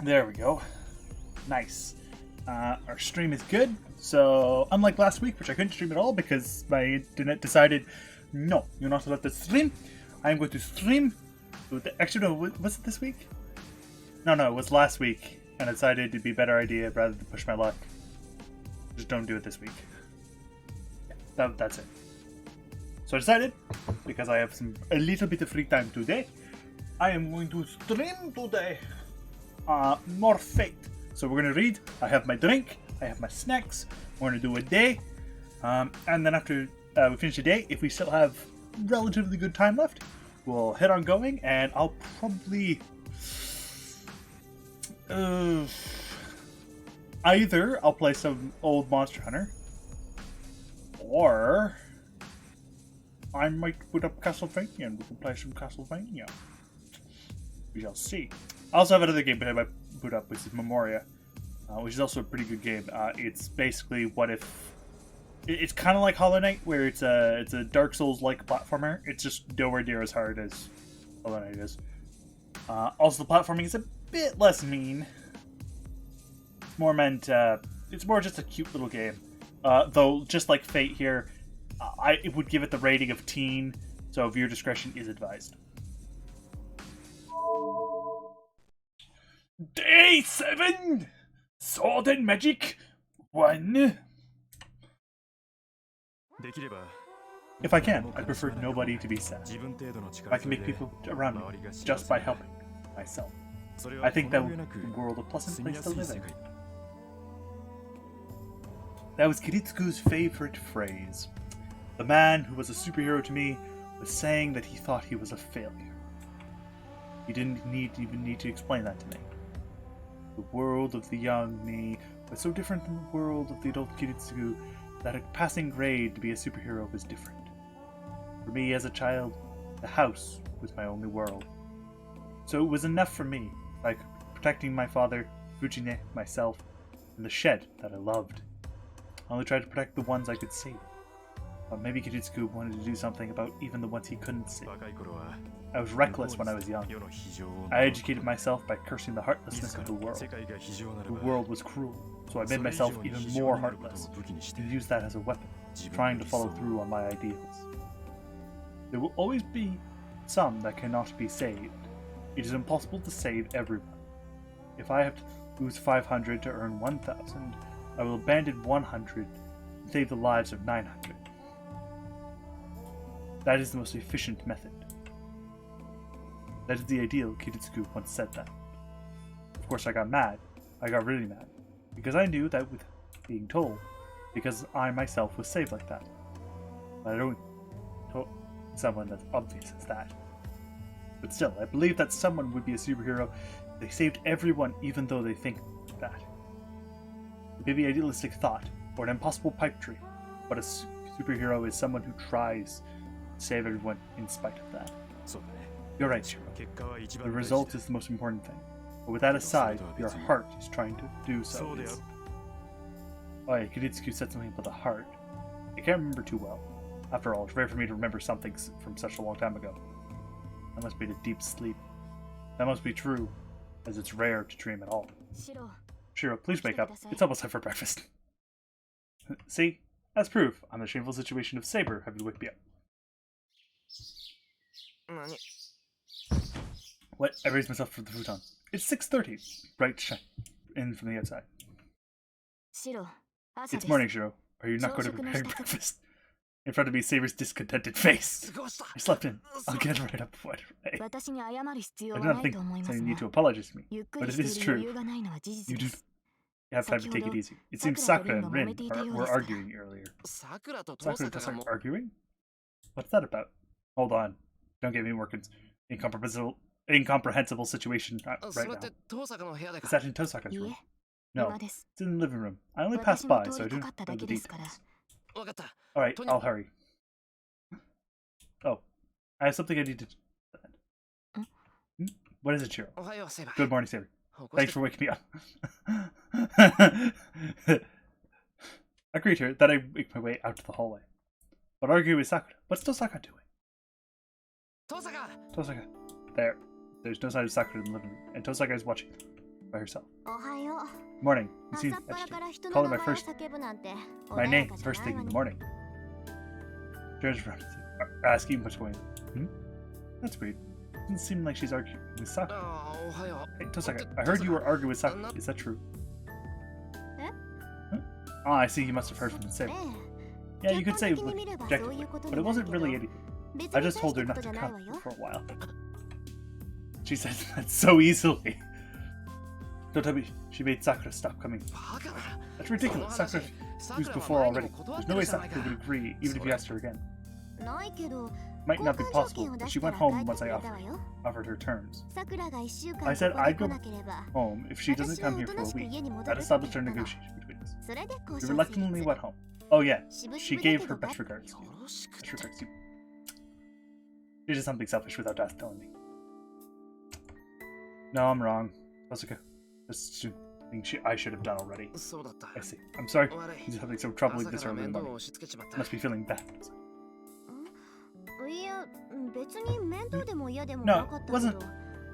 There we go. Nice. Our stream is good. So, unlike last week, which I couldn't stream at all because my internet decided, no, you're not allowed to stream. I'm going to stream. Actually, no, was it this week? No, it was last week. And I decided it'd be a better idea rather than push my luck. Just don't do it this week. That's it. So I decided, because I have a little bit of free time today, I am going to stream today. More Fate. So we're going to read. I have my drink. I have my snacks. We're going to do a day. And then after we finish the day, if we still have relatively good time left, we'll head on going. And I'll probably... either I'll play some old Monster Hunter, or I might boot up Castlevania and we can play some Castlevania. We shall see. I also have another game that I might boot up, which is Memoria, which is also a pretty good game. It's basically what if... It's kind of like Hollow Knight, where it's a Dark Souls-like platformer. It's just nowhere near as hard as Hollow Knight is. Also, the platforming is a bit less mean. It's more meant... it's more just a cute little game. Though, just like Fate here, it would give it the rating of teen, so viewer discretion is advised. Day 7! Sword and Magic 1. If I can, I prefer nobody to be sad. If I can make people around me just by helping myself, I think that would make the world a pleasant place to live in. That was Kiritsuku's favorite phrase. The man who was a superhero to me was saying that he thought he was a failure. He didn't even need to explain that to me. The world of the young me was so different from the world of the adult Kiritsugu that a passing grade to be a superhero was different. For me as a child, the house was my only world. So it was enough for me, like protecting my father, Fujine, myself, and the shed that I loved. I only tried to protect the ones I could see. But maybe Kiritsugu wanted to do something about even the ones he couldn't see. I was reckless when I was young. I educated myself by cursing the heartlessness of the world. The world was cruel, so I made myself even more heartless and used that as a weapon, trying to follow through on my ideals. There will always be some that cannot be saved. It is impossible to save everyone. If I have to lose 500 to earn 1,000, I will abandon 100 and save the lives of 900. That is the most efficient method. That is the ideal, Kiritsugu once said that. Of course I got mad. I got really mad. Because I knew that with being told. Because I myself was saved like that. But I don't tell someone as obvious as that. But still, I believe that someone would be a superhero if they saved everyone even though they think that. It may be an idealistic thought, or an impossible pipe dream, but a superhero is someone who tries to save everyone in spite of that. You're right, Shiro. The result is the most important thing. But with that aside, your heart is trying to do so. Oh yeah, Kiritsugu said something about the heart. I can't remember too well. After all, it's rare for me to remember something from such a long time ago. That must be the deep sleep. That must be true, as it's rare to dream at all. Shiro, please wake up. It's almost time for breakfast. See? As proof, I'm in the shameful situation of Saber having to wake me up. What? I raised myself from the futon. It's 6:30. Bright shine in from the outside. It's morning, Shiro. Are you not going to prepare breakfast? In front of me, Saber's discontented face. I slept in. I'll get right up. I do not think you need to apologize to me, but it is true. You do have time to take it easy. It seems Sakura and Rin were arguing earlier. Sakura and Tosaka arguing? What's that about? Hold on. Don't get me working. Incomprehensible situation right now. Is that in Tosaka's room? No, it's in the living room. I only passed by, so I do not know the details. Alright, I'll hurry. Oh, I have something I need to... What is it, Shiro? Good morning, Saber. Thanks for waking me up. I greet her, then I make my way out to the hallway. But argue with Sakura. What's Tosaka doing? Tosaka! There. There's no sign of Sakura in the living room, and Tosaka is watching. by herself. おはよう。 Morning. You 朝 seem っぱらから agitated. 人 Call の it 名 my 前を first 叫ぶなんて my 穏や name かじゃ first ない thing わ in the ね。 morning. George asking what's going on. That's weird. Doesn't seem like she's arguing with Sakura. ああ、おはよ Hey, Tosaka, I heard you were arguing with Sakura. Is that true? Eh? Huh? Oh, I see. You must have heard from the ね sailor. え Yeah, you could say 客観的に見れば objectively, そういうこと but に it なる wasn't け really ど anything. 別 I に just 大 told した her こ not と to じゃない come わよ。 for a while. She says that so easily. Don't tell me she made Sakura stop coming. バカな。 That's ridiculous. Sakura used before already. There's no way Sakura would agree, even if you asked her again. ないけど Might 交 not be 換条件 possible, を but 出 she した went ら home 帰って once く I れたわよ。 offered her terms. さくらが1週 I 間 said ここ I'd に go 来なければ home if she doesn't 私は come お here と for な a しく week. 家に戻 That るって established 言 our ったの。 negotiation between us. それで交 We 渉成 reluctantly 立。 went home. Oh yeah, しぶ she しぶだ gave け her ど best バ regards. よろしく Best regards. She did something selfish without telling me. No, I'm wrong. Asuka, this is something I should have done already. そうだった。 I see. I'm sorry. 悪い You did something so troubling 朝 this から early in 面 the 倒を morning. 押し付けちまった。 Must be feeling bad. いや別に面倒でも嫌でも No, なかったけ wasn't ど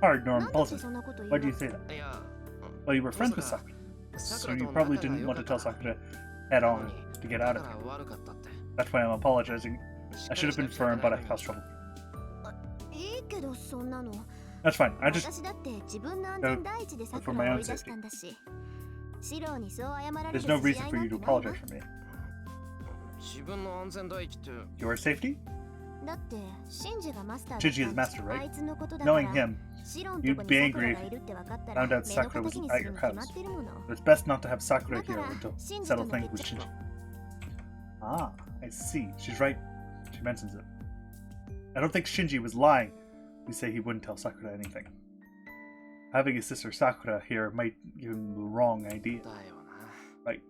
hard nor なんで impulsive. そんなこと言 Why う do you の？ say that? いや、 Well, you were friends with まさか Sakura, さ so くら you と probably 仲が didn't 良 want か to った tell から Sakura head な on のに to get だ out か of ら it. 悪かったって。 That's why I'm apologizing. しっ I かり should have しな been くちゃい firm, け but な I いのに caused trouble. いいけどそんなの That's fine. I just 私だって自分の安全第一でさく for ら my を own 追い出したんだしシローにそう謝られる there's no 筋 reason 合い for な you ん to てないわ apologize for me. 自分の安全第一って。 Your safety? だってシンジがマスター Shinji is だった master, right? あいつのことだか Knowing ら him, シローのと you'd こに be さくら angry がいるって分かった found ら out 目の Sakura 敵 was に at する your に決ま house. ってるもの It's best not to have Sakura だか here ら until シンジ settle との things 決 with 着 Shinji. Ah, I see. She's right. She mentions it. I don't think Shinji was lying. You say he wouldn't tell Sakura anything. Having his sister Sakura here might give him the wrong idea. だよな。 Right.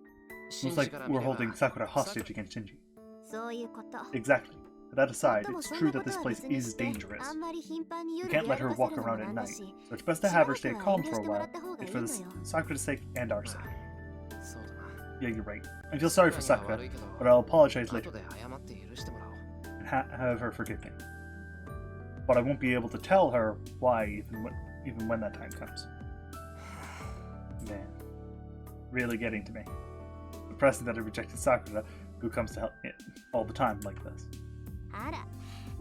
信 Looks じ like から見 we're れば holding Sakura hostage against Shinji. そういうこと Exactly. But that も aside, っとも it's そん true なこ that と this は place 別に is して dangerous. あんまり頻繁に You 夜 can't 出 let 歩 her かせ walk るのも around な at んだ night. し So it's best to し have ば her らく stay は calm 遠慮 for し a てもら while. った方がい It's い for の the よ Sakura's sake and our sake. そうだな。 Yeah, you're right. I feel sorry for さくら Sakura, には悪いけど but I'll apologize 後 later で謝って許してもらおう。 and have her forgive me. But I won't be able to tell her why even when that time comes. Man, really getting to me. Depressing that I rejected Sakura, who comes to help me all the time like this. あら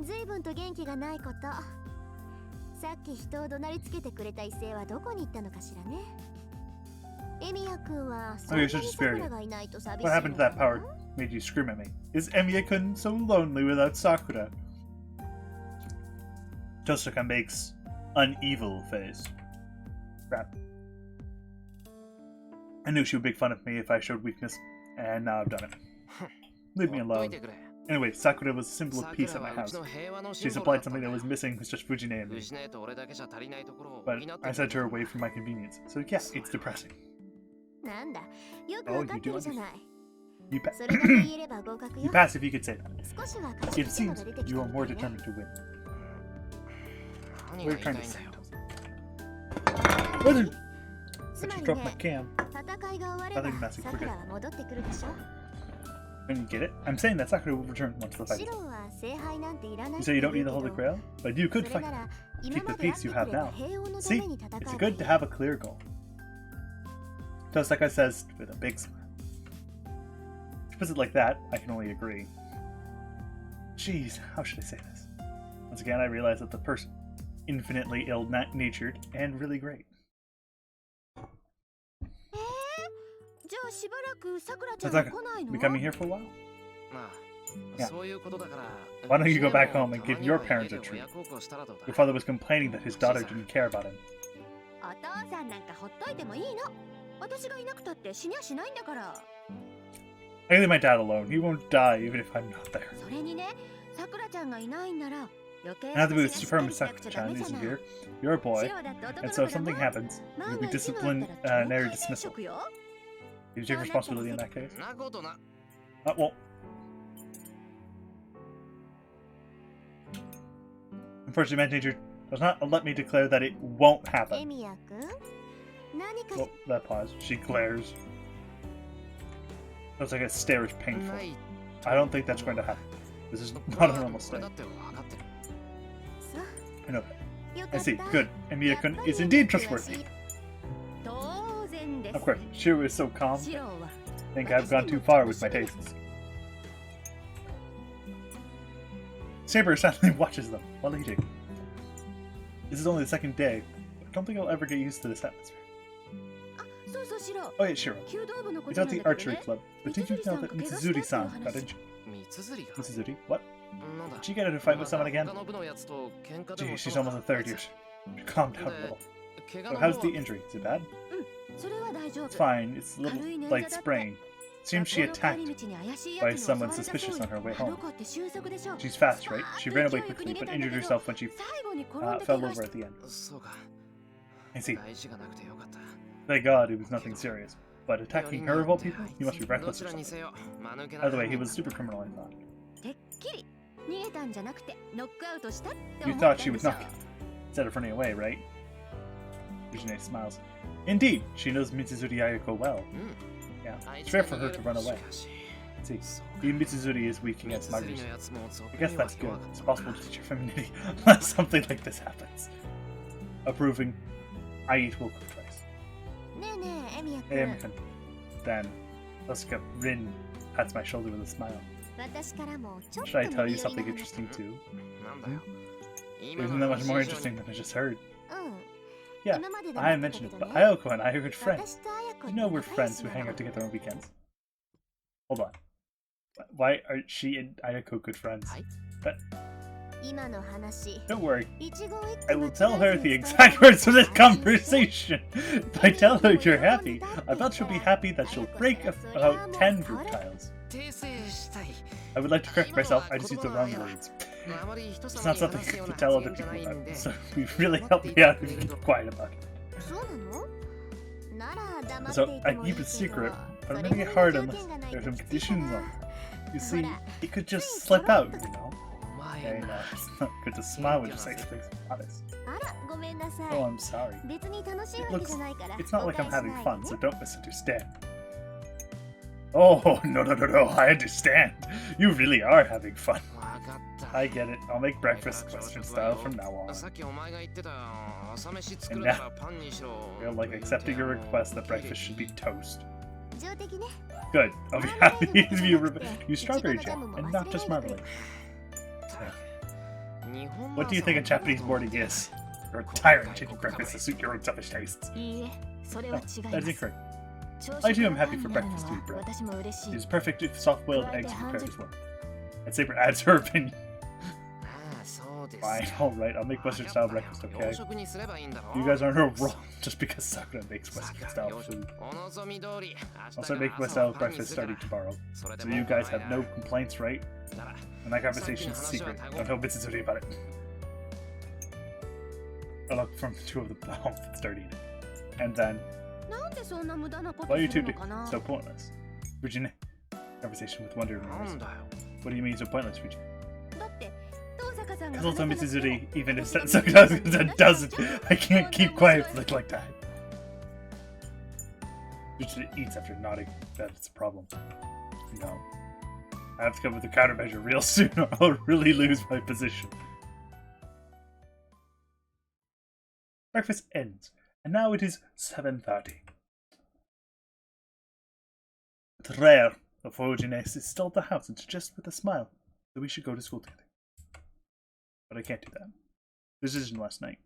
随分と元気がないことさっき人を怒鳴りつけてくれた異性はどこに行ったのかしらねエミヤ君はそんなにさくらがいないと寂しい What の happened to か that な power made you scream at me? Is Emiya-kun so lonely without Sakura? Tosaka makes an evil face. Crap. I knew she would make fun of me if I showed weakness, and now I've done it. Leave me ほっとい alone. てくれ。 Anyway, Sakura was a symbol さ of く peace ら at my はうち house. の平和の She シンボルだ supplied ったん something だ that was missing was just Fujine and me. 藤根と俺だけじゃ足りないところを補 But ってくれ I る sent her away for my convenience. So yeah, it's depressing. なんだよくわかってるじゃない You, それだけ言えれば合格 you よ pass if you could say that. 少しは勝 It ち気が seems 出てき you た are み more たいね determined to win. 何 What が are 言 you い trying た to いん say? だよ。 What? つ I ま just り dropped my ね cam. 戦いが終われば Nothing massive, さ we're く good. らは戻ってくるでしょ And you get it? I'm saying that Sakura will return once the fight シ is ロ over. は聖杯なんていらない You って say you 言 don't う need け the ど Holy Grail? But you そ could れ fight. なら Keep 今ま the で会っ peace て you くれ have た now. 平穏のた See? めに戦えばい It's い good to have a clear goal. Tosaka says with a big smile. She puts it like that, I can only agree. Jeez, how should I say this? Once again, I realize that the person infinitely ill-natured and really great. じゃあしばらくさくらちゃんは Tosaka, 来ないの be coming here for a while? まあ、 Yeah. そういうことだから。 Why don't you go back うちでも home and たま give に your は parents 家で a treat? 親孝行したらどうだ Your father was complaining that his daughter didn't care about him. お父さんなんかほっといてもいいの私がいなくたって死にゃしないんだから I leave my dad alone. He won't die even if I'm not there. それにねさくらちゃんがいないんなら余計 Now that we've 私が confirmed しっかりしなくちゃダ Sakura-chan メじゃ isn't ない here, you're a シ boy, ロだって男 and の so 子 if だも something ん happens, 万 you'll が be 一の disciplined だったら and 懲 area 戒免 dismissal. 職よ You take responsibility in that case? なことな。Well, unfortunately, my teacher does not let me declare that it won't エ happen. ミヤくん何か Well, that pause. She glares. Looks like a stare is な painful. い。 I don't think that's going to happen. This is ま not あ a で normal もそれ stare. だって分かってる。さ I know that. よか I った see. Good. Emiya-kun やっぱり is indeed 詳しい trustworthy. 当 Of course, Shiro is so calm. シローは I think I've gone too far with my tastes. Saber silently watches them while eating. This is only the second day, but I don't think I'll ever get used to this atmosphere. あ、そうそうシロー Oh yeah, Shiro. 弓道部のこ We と got なん the だけど archery ね club, but did you know that Mitsuzuri-san got injured? 三つ釣りが Mitsuzuri? What? なんだ Did she get into a fight with someone again? 他の部のやつと喧嘩で Gee, も she's almost a third year. Calm down a little. 怪我 So の how's 方 the は injury? Is it bad? それは大丈夫 It's fine. It's a little like sprain. Seems she attacked by someone suspicious on her way home. She's fast, right? She ran away quickly, but injured herself when she fell over at the end. そうか I see. 大事がなくてよかった Thank God it was nothing serious. But attacking her of all people? He must be ど reckless ち or らに something. せよ間抜けな By the way, he was a super criminal, I thought. てっきり逃げたんじゃなくてノックアウトしたって You 思ったん thought で she しょ would knock instead of running away, right? Fujine smiles. Indeed, she knows Mitsuzuri Ayako well. うん Yeah, あい it's つ rare が for 逃 her げ to る run し away. かし See, そうか even Mitsuzuri is weak 三 against つ釣り muggers. のやつも俗 I に guess は that's good. 弱かっ It's た possible to teach your femininity unless something like this happens. Approving, I eat will cook twice. ねえねえエミヤ Hey, 君 Emikan. Then, Asuka Rin pats my shoulder with a smile. 私からもちょっと Should I tell you 無理やり something な話 interesting too? なんだよ Isn't that much more interesting than I just heard? うん Yeah, 今まででも I 言って mentioned た it, けど but ね Ayako and I are good friends. 私と綾子 You って know we're 仲良 friends し who な hang の out together on weekends. Hold on. Why are she and Ayako good friends? はい 今の話 Don't worry, 一期一会 I will tell her the exact words of this conversation. If I tell her you're happy, I bet she'll be happy that she'll break about 10 fruit tiles. 訂正したい I would like to correct myself, I just used the wrong words. あまり人 It's 様 not に something 話すよう to な tell 事 other 件じゃ people ないん about, で so we really help me out if you keep quiet about it. そうなのなら黙って So い I てもいい keep け it ど secret, but そ I'm れ making な it り hard の条 unless 件がない there's と some きついか conditions な on it. You see, Hola. it could just Please, slip come out, on. you know? お前 Hey, な no, it's not good to smile when you say things honest. あらごめんなさい Oh, I'm sorry. 別に楽しい It わけ looks, じゃないから it's not 誤 like I'm 解し having ない fun, で so ね don't misunderstand. Oh, no, I understand. You really are having fun. わかった I get it. I'll make breakfast Western style from now on. さっきお前が言ってた朝飯作 And る now, ならパンにしろ feel like accepting your request that breakfast should be toast. 情的ね Good. I'll be happy if you use strawberry jam and not just marmalade. What do you think a Japanese morning is? You're a tyrant taking breakfast to suit your own selfish tastes. いいえそれ No, は違いま that's す incorrect. 朝 I 食 do が am パ happy ン for になるの breakfast to は eat bread. 私も嬉しい It is perfect if soft-boiled eggs are prepared as well. And Saber adds her opinion. ああそうです Fine, alright, I'll make Western style breakfast, 洋 okay? 食にすればいいんだろ You guys aren't wrong just because Sakura makes Western style food. お望み通り I'll start making Western style breakfast starting tomorrow. So you guys have no complaints, right? And that conversation's secret. Don't tell Mitsuzuri about it. I look from two of the home and start eating. And then, なんでそんな無駄なこと why are you す two るのかな so pointless? Fujine. Conversation with Wonder なん Mirrors. だよ What do you mean so pointless, Fujine? だって東坂さんが Because also 話さなくて Mitsuzuri, even if Sakura doesn't, I can't keep quiet like that. Fujine eats after nodding. That's a problem. No. I have to come with a countermeasure real soon or I'll really lose my position. Breakfast ends, and now it is 7:30. It's rare that Fujine is still at the house and suggests with a smile that we should go to school together. But I can't do that. Decision last night.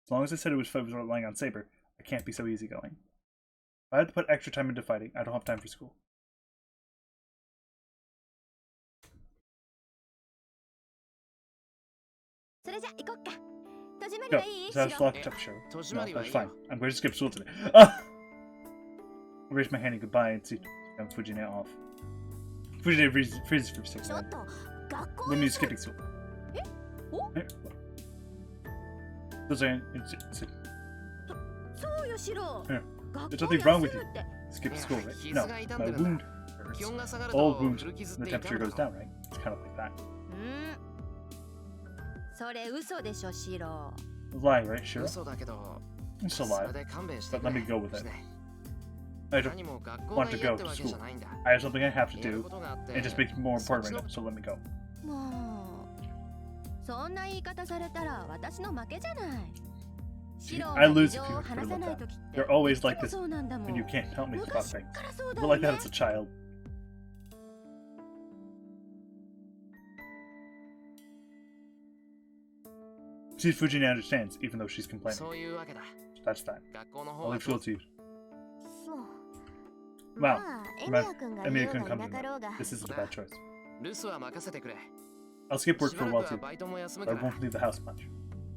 As long as I said it was relying on Saber, I can't be so easygoing. If I have to put extra time into fighting, I don't have time for school. それじゃ行こっか戸締まり Go. はいい So I was シロ locked up, sure. No, 戸締まりはいい that's よ fine. I'm going to skip school today. Ah! I raise my hand in goodbye and see Fujine off. Fujine freezes for a ちょ second. っと学校 When are の you skipping school? お そうよシロ Yeah. 学 There's 校 nothing wrong with 休 you. むって Skip school, right? 傷 No, が痛ん my でるんだ wound 気 hurts. 温が下がる All と wounds, 古傷っ the て痛 temperature む goes だろ down, right? It's kind of like that. それ嘘でしょシロ A lie, right? Sure. 嘘だけど It's a そ lie. れで勘弁して But く let れ me go with it. ね I don't 何も学校 want が to 嫌 go って to わけじゃ school. ないんだ I have something I have to やる do. ことがあって It just makes me more important right now, so let me go. もうそんな言い方されたら私の負けじゃない I lose if you put them down. They're always like this, and you can't help me about things. But like that as a child. See, Fujina understands, even though she's complaining. そういうわけだ。 That's fine. 学校の方 I'll は leave school to you. そう Wow. まあエミヤ君がい Emiya よう couldn't がい come な to かろうが me. This isn't a bad choice. 留守は任せてくれ。 I'll skip work し for ば a ら while くは too. バイトも休む But か I ら。 won't leave the house much.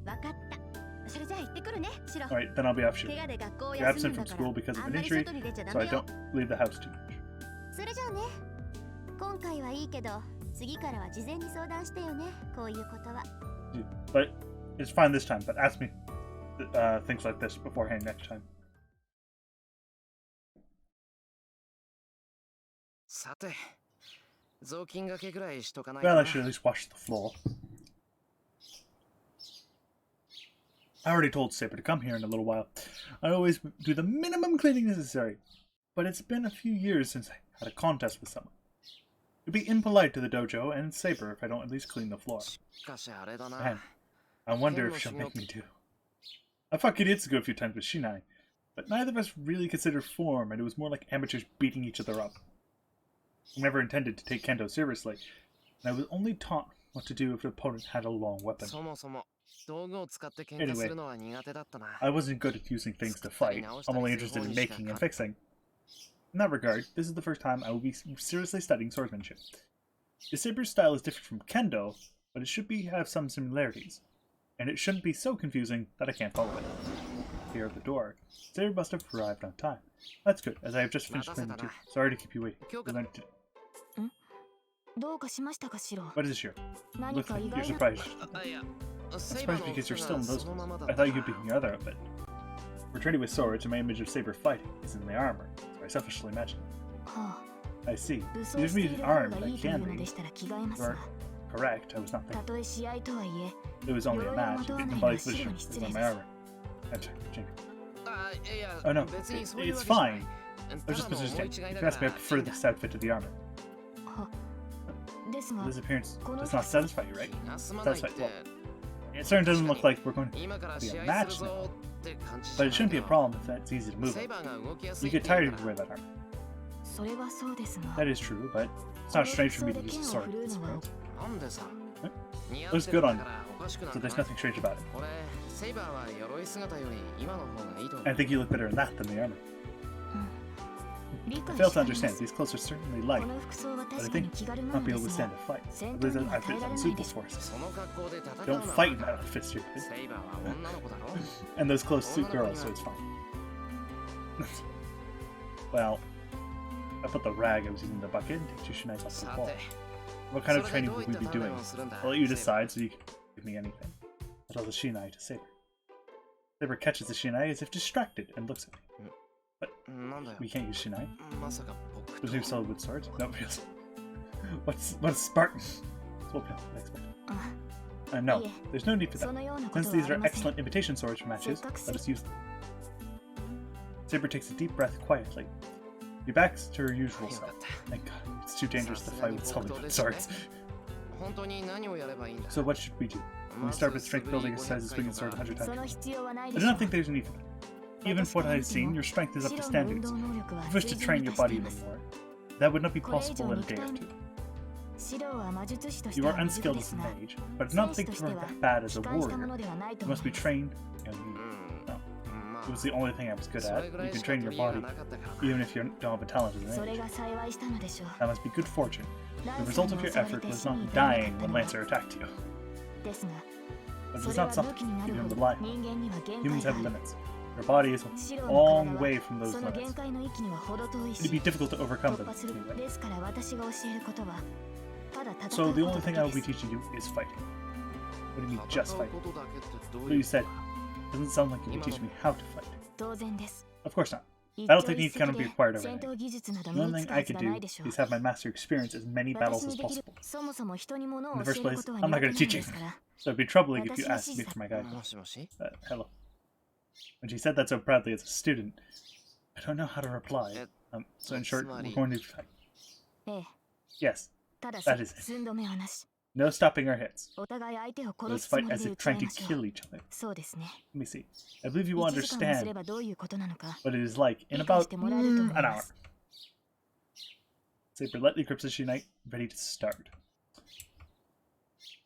わかったそれじゃあ行ってくるねシロ Alright, then I'll be off shooting. 怪我で学校を You're 休む absent んだ from か school because ら of あ an んまり injury, 外に出ちゃダ so I メよ don't leave the house too much. それじゃあね今回はいいけど次からは事前に相談してよねこういうことは But it's fine this time, but ask me things like this beforehand next time. さて、雑巾がけぐらいしとかない Well, か I な。 should at least wash the floor. I already told Saber to come here in a little while. I always do the minimum cleaning necessary, but it's been a few years since I had a contest with someone. It'd be impolite to the dojo and Saber if I don't at least clean the floor. しかしあれだな。 Man, I wonder if she'll make me do. I fought Kiritsugu a few times with Shinai, but neither of us really considered form, and it was more like amateurs beating each other up. I never intended to take kendo seriously, and I was only taught what to do if an opponent had a long weapon. そもそも道具を使って喧嘩するのは苦手だったな。 I wasn't good at using things to fight. I'm only interested in making and fixing. In that regard, this is the first time I will be seriously studying swordsmanship. The Saber's style is different from kendo, but it should have some similarities. And it shouldn't be so confusing that I can't follow it. Here at the door. Saber must have arrived on time. That's good, as I have just finished cleaning too. Sorry to keep you waiting. We learned to... どうかしましたかシロ What is this here? 何 Looks か like 意 you're 外な surprised. あ、いや、 I'm セイバー surprised の because you're 服 still が in そ those のまま ones. だ I thought you could be in your other outfit. We're training with swords, and my image of Saber fighting is in the armor, so I selfishly imagine. は I see. あ武 You 装 give して me い an る方 arm が that いいとい can うの be. でしたら着替えます You が are correct, I was not た thinking. とえ試合とはいえ It was only a 鎧を match. まと It わない didn't のは body 白 position に失 was 礼 on で my す armor. I'm sorry, Jingle. あ、いや、 Oh no, 別にそういう it's わけじゃない fine. I was ただ just の思い positioning. 違い If だ you から ask me, I prefer this outfit to the armor. はですが This appearance この does not satisfy you, right? 気が済まないって Satisfied. It certainly doesn't look like we're going to 今から be 試 a 合 match する now. ぞって感じじ But ゃ it ない shouldn't け be a ど problem if that's easy to move. セイバーが動きやす You いっ get て言 tired う if か you ら wear that armor. それはそうですが That is true, but it's not strange for me to use a sword. この服装で剣を振るうのは なんでさ Eh? 似合 Looks ってる good ん on だからおかしくな So ん there's か nothing strange about it. これセイバーは鎧姿より今の方がいいと思 I う think you look better in that than the armor. 理 I 解 fail し to ていま understand. す These clothes are certainly こ light, の服装は but I 確かに think 気軽な not の be で able to す stand が a fight. I 戦 believe 闘に that は outfit 耐え is られない unsuitable でしょ for us. その格好で戦う Don't の fight in that outfit, stupid. セイバーは女の子だろ And those clothes suit girls, so it's fine. Well, I put the rag I was using in the bucket and take two shinais off the さ wall. て What kind of それで training どうい would っ we た be 鍛錬 doing? をするんだ I'll let you セイバ decide so you can give me anything. I tell the shinai to Saber. Saber catches the shinai as if distracted and looks at me. ーなんだよ We can't use shinai. まさか僕 Does he sell with swords? No, yes. What's Spartan? Well, I expect. あ No, いえ there's no need for そ that. のようなこと Since は these あり are ません excellent imitation swords for matches, let us use them. Saber takes a deep breath quietly. He backs to her usual よ self. かった Thank God, it's too dangerous to fight with solid swords. 本当に何をやればいいんだ So what should we do? We start with strength building exercises swinging sword 100 そ times. の必要はない I で do しょ not think there's a need for that. Even from what I've seen, your strength is up シ to ロの運 standards. 動能力は If you wish 水 to 準 train に your 達して body いま even す more, that would not be これ以上 possible in a 肉 day or 体 two. シロは魔術師として You は are 無実 unskilled で as す a が mage, but do 戦 not 士 think とし you て are は that bad as 帰 a 還したも warrior. のではないと You 思 must be います trained, and うん no. ま It was the only thing I was good そ at. れぐ You らい can しか train 取 your り柄 body, なかったから even if you don't have a talent as そ an れ mage. が幸いしたのでしょう That must be good fortune. ラ The ンさん result に of your 襲われ effort て was 死に not 至らなか dying った when のは Lancer attacked you. ですが But そ it's れは not 武 something 器にな you る can ほど rely on. 人間には限 Humans 界 have がある limits. Your body is シロ a の long 体 way は from those その限 limits. 界の域には程遠い It'd し be difficult to overcome 突 them 破する anyway. ですから私が教えることはただ戦 So う the こ only と thing だ I け will で be す teaching you is fighting. What do you mean 戦 just う fighting? ことだけってどう What い you う said こと doesn't sound like you would teach me how to fight. 当然です Of course not. 一 Battle 朝一 technique cannot 夕 be で acquired 戦 overnight. 闘技術など The 身 only につ thing く I はず could がな do いでしょう is have my master experience as many 私 battles as にできる possible. そもそも人に物を In the 教 first える place, ことは I'm 苦 not 手 good な at ので teaching. すから So it'd be troubling if you 私 asked me 自身 for my guidance. もしもし Hello. When she said that so proudly as a student, I don't know how to reply. So in short, we're going to fight. ええ Yes, ただし That is it. 寸止めはなし No stopping our hits. お互い相手を Let's 殺すつ fight もり as で if 打ち合 trying い to ましょ kill う。 each other. そうですね。 Let me see. I believe you will 1時間もす understand ればどういうことなのか what it is like in 理解 about してもらえると思い an ま hour. す。 Saber lightly grips the Shinite, ready to start.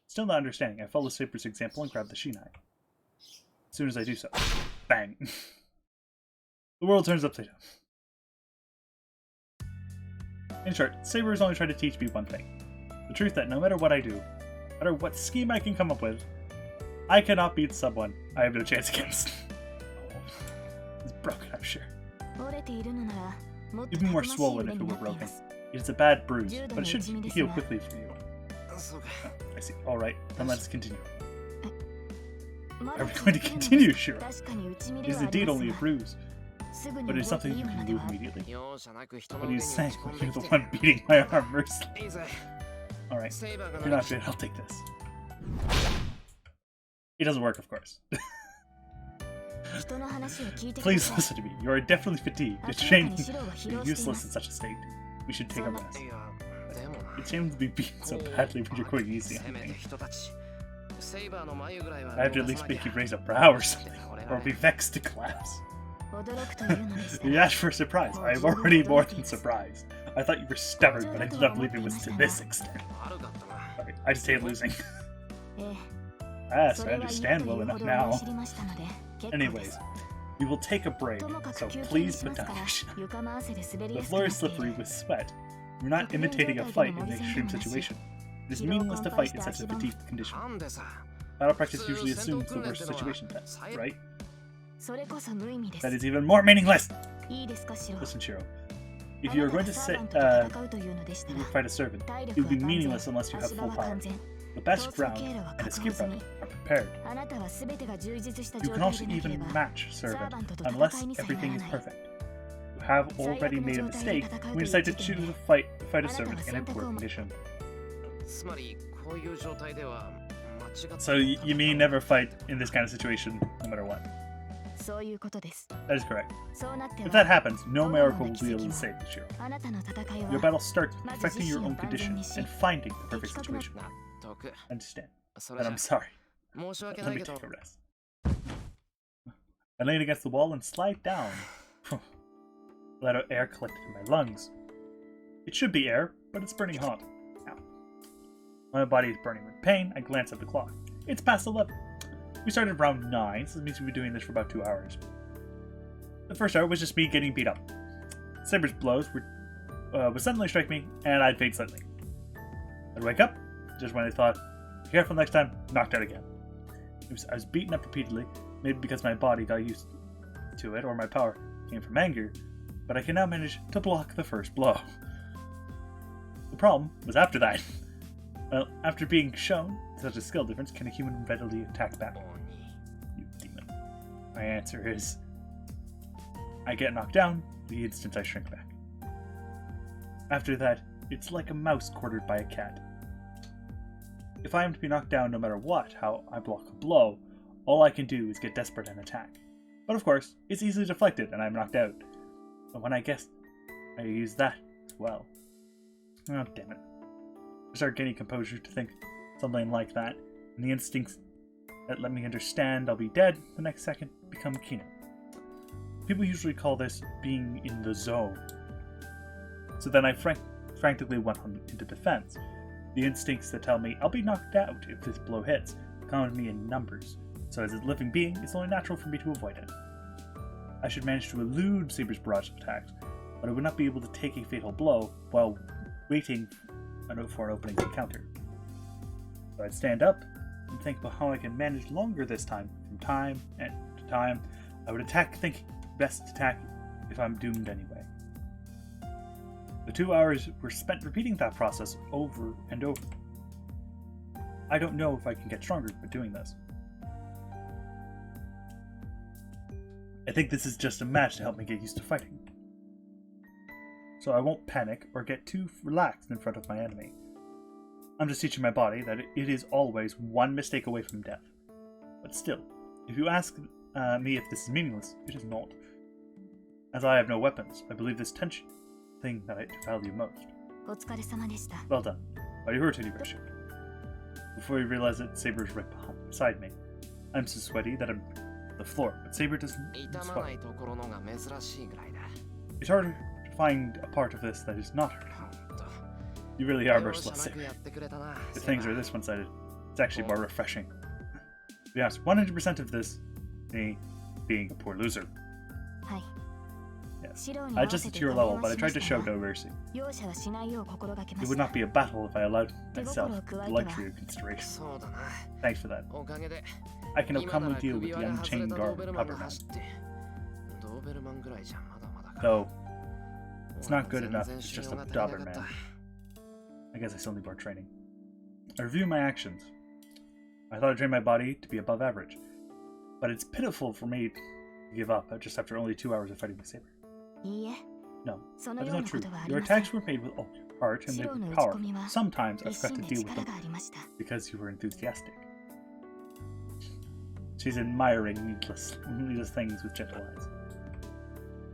Still not understanding, I follow Saber's example and grab the Shinite. As soon as I do so, bang. The world turns upside down. In short, Saber is only trying to teach me one thing. The truth that no matter what I do, no matter what scheme I can come up with, I cannot beat someone I have no chance against. It's broken, I'm sure. 折れているのならもっと Even た more くましい swollen 腕 if に it な were ってい broken. ます。 It is a bad bruise, Judo but it should no heal ichimi quickly for you. そうか。 I see. Alright, then let's continue. ま Are だ we 続 going to けるの continue, です Shiro? 確かに打ち身 It で is はあり indeed ま only a すが bruise, すぐに but it is 動いて something いい you もの can で move は immediately. 容赦なく人の What are 上 you に saying 打ち込 when ん you're で the きて one beating my arm mercilessly? いいぜ。 Alright, セイバーが if you're not fit, I'll take this. It doesn't work, of course. 人の話を聞いてくだ Please さい listen to me. You are definitely fatigued. 明 It's らかに shame 白は疲 you're 労していま useless す in such a state. We should take a rest. いや、でもな。 It seems to be beaten so badly when you're going easy せ on めて me. 人たち。セイバーの眉ぐらいは I have to at 動か least さな make き you ゃ raise a brow or something, 俺 or ら be vexed to collapse. 驚くというのでした You asked for a surprise. I am already more than surprised. I thought you were stubborn, but I did not believe it was to this extent. 悪かったな。 Sorry, I just hate losing. え Yes, そ I れは言うと understand いう well ほ enough ど now. 思い知りましたので結構で Anyways, す we will take a break, ともか so く休憩に please しま put す down から your Shinai. 床も汗で滑り The やすく floor な is ってい slippery る with sweat. We're not imitating a fight in an extreme situation. It is meaningless to fight in such a fatigued condition. なんでさ。 Battle practice usually assumes the worst situation test, right? それこそ無意味です That is even more meaningless! いいですかシロ Listen, Shiro. あ If you な are た going が to サー sit, バントと戦うというのでした you ら will fight a servant, 体 it 力 will は be 完 meaningless 全 unless you have 足場 full は power. 完全 The best 逃走 ground 経路は and 確 escape 実 route に are prepared. あなたは全てが充実した You 状 can 態 also でなけれ even ば match servant サーバントと unless 戦いにさえな everything ら is ない perfect. You have already made a mistake when you decide to choose to fight a servant in a poor condition. つまり、こういう状態では間違って So you mean never fight in this kind of situation, no matter what? そういうことです That is correct. そうなって If that は happens, no miracle will be able to save you, Shiro. あなたの戦い Your は battle starts with perfecting your own condition and finding the perfect situation. 納得。 Understand? それ But じゃ I'm sorry. 申し訳 Let ない me けど take a rest. I lean against the wall and slide down. Let out air collected in my lungs. It should be air, but it's burning hot. Ow. My body is burning with pain. I glance at the clock. It's past 11. We started around 9, so this means we'll be doing this for about 2 hours. The first hour was just me getting beat up. Saber's blows would suddenly strike me, and I'd fade slightly. I'd wake up, just when I thought, be careful next time, knocked out again. I was beaten up repeatedly, maybe because my body got used to it, or my power came from anger, but I can now manage to block the first blow. The problem was after that. Well, after being shown such a skill difference, can a human readily attack back? You demon. My answer is, I get knocked down the instant I shrink back. After that, it's like a mouse cornered by a cat. If I am to be knocked down no matter what, how I block a blow, all I can do is get desperate and attack. But of course, it's easily deflected and I'm knocked out. But when I guess I use that as well. Oh, damn it. I start gaining composure to think something like that, and the instincts that let me understand I'll be dead the next second become keener. People usually call this being in the zone. So then I frantically went on into defense. The instincts that tell me I'll be knocked out if this blow hits come to me in numbers, so as a living being, it's only natural for me to avoid it. I should manage to elude Saber's barrage of attacks, but I would not be able to take a fatal blow while waiting for an opening to counter. So I'd stand up and think about how I can manage longer this time. From time to time, I would attack, think best attack if I'm doomed anyway. The 2 hours were spent repeating that process over and over. I don't know if I can get stronger by doing this. I think this is just a match to help me get used to fighting. So I won't panic or get too relaxed in front of my enemy. I'm just teaching my body that it is always one mistake away from death. But still, if you ask me if this is meaningless, it is not. As I have no weapons, I believe this tension thing that I value most. お疲れ様でした Well done. Are you hurt anywhere, Shiro? Before you realize it, Saber's right beside me. I'm so sweaty that I'm on the floor, but Saber doesn't sweat. It's hard to find a part of this that is not hurting. You really are merciless, Saber. If things are this one-sided, it's actually more refreshing. To be honest, 100% of this, me being a poor loser. Yes. I adjusted to your level, but I tried to show no mercy. It would not be a battle if I allowed myself the luxury of consideration. Thanks for that. I can now calmly deal with the unchained guard Doberman. Though, it's not good enough, it's just a Doberman. I guess I still need more training. I review my actions. I thought I trained my body to be above average, but it's pitiful for me to give up just after only 2 hours of fighting with Saber. No, that is not true. Your attacks were made with all your heart and they were powerful. Sometimes I forgot to deal with them because you were enthusiastic. She's admiring needless things with gentle eyes.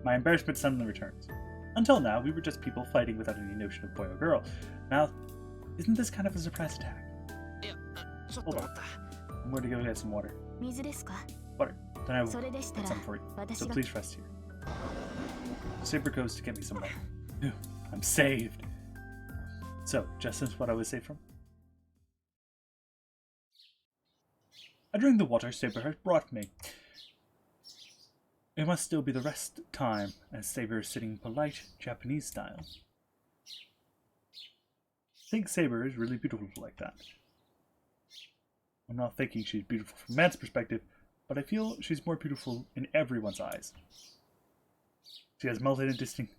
My embarrassment suddenly returns. Until now, we were just people fighting without any notion of boy or girl. Now, isn't this kind of a surprise attack? Hold on. I'm going to go get some water. Water. Then I will get some for you. So please rest here. Saber goes to get me some water. Phew, I'm saved. So, just as what I was saved from? I drink the water Saber has brought me. It must still be the rest time, as Saber is sitting polite, Japanese style. I think Saber is really beautiful like that. I'm not thinking she's beautiful from man's perspective, but I feel she's more beautiful in everyone's eyes. She has melted and distinct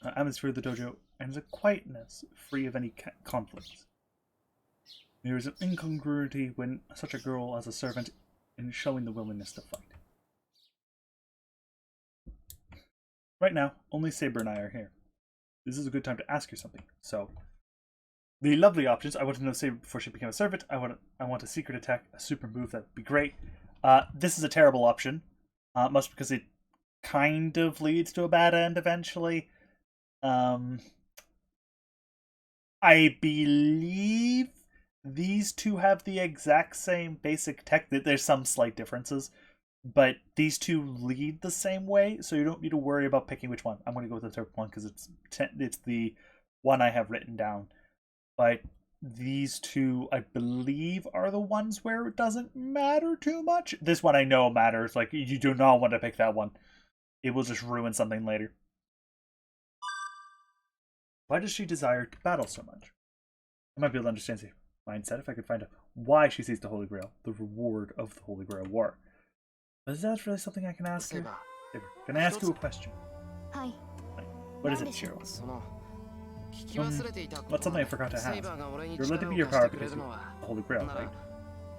atmosphere of the dojo, and has a quietness free of any conflicts. There is an incongruity when such a girl as a servant in showing the willingness to fight. Right now, only Saber and I are here. This is a good time to ask her something. So, the lovely options. I want to know Saber before she became a servant. I want a secret attack, a super move. That'd be great. This is a terrible option, mostly because it kind of leads to a bad end eventually. I believe these two have the exact same basic tech. There's some slight differences, but these two lead the same way, so you don't need to worry about picking which one. I'm going to go with the third one because it's the one I have written down. But these two, I believe, are the ones where it doesn't matter too much. This one I know matters. Like, you do not want to pick that one. It will just ruin something later. Why does she desire to battle so much? I might be able to understand the mindset if I could find out why she sees the Holy Grail, the reward of the Holy Grail War. But is that really something I can ask her? Can I ask you a question? Hi. What is it, Shiro? What's something I forgot to ask? You're led to be your power because of the Holy Grail, right?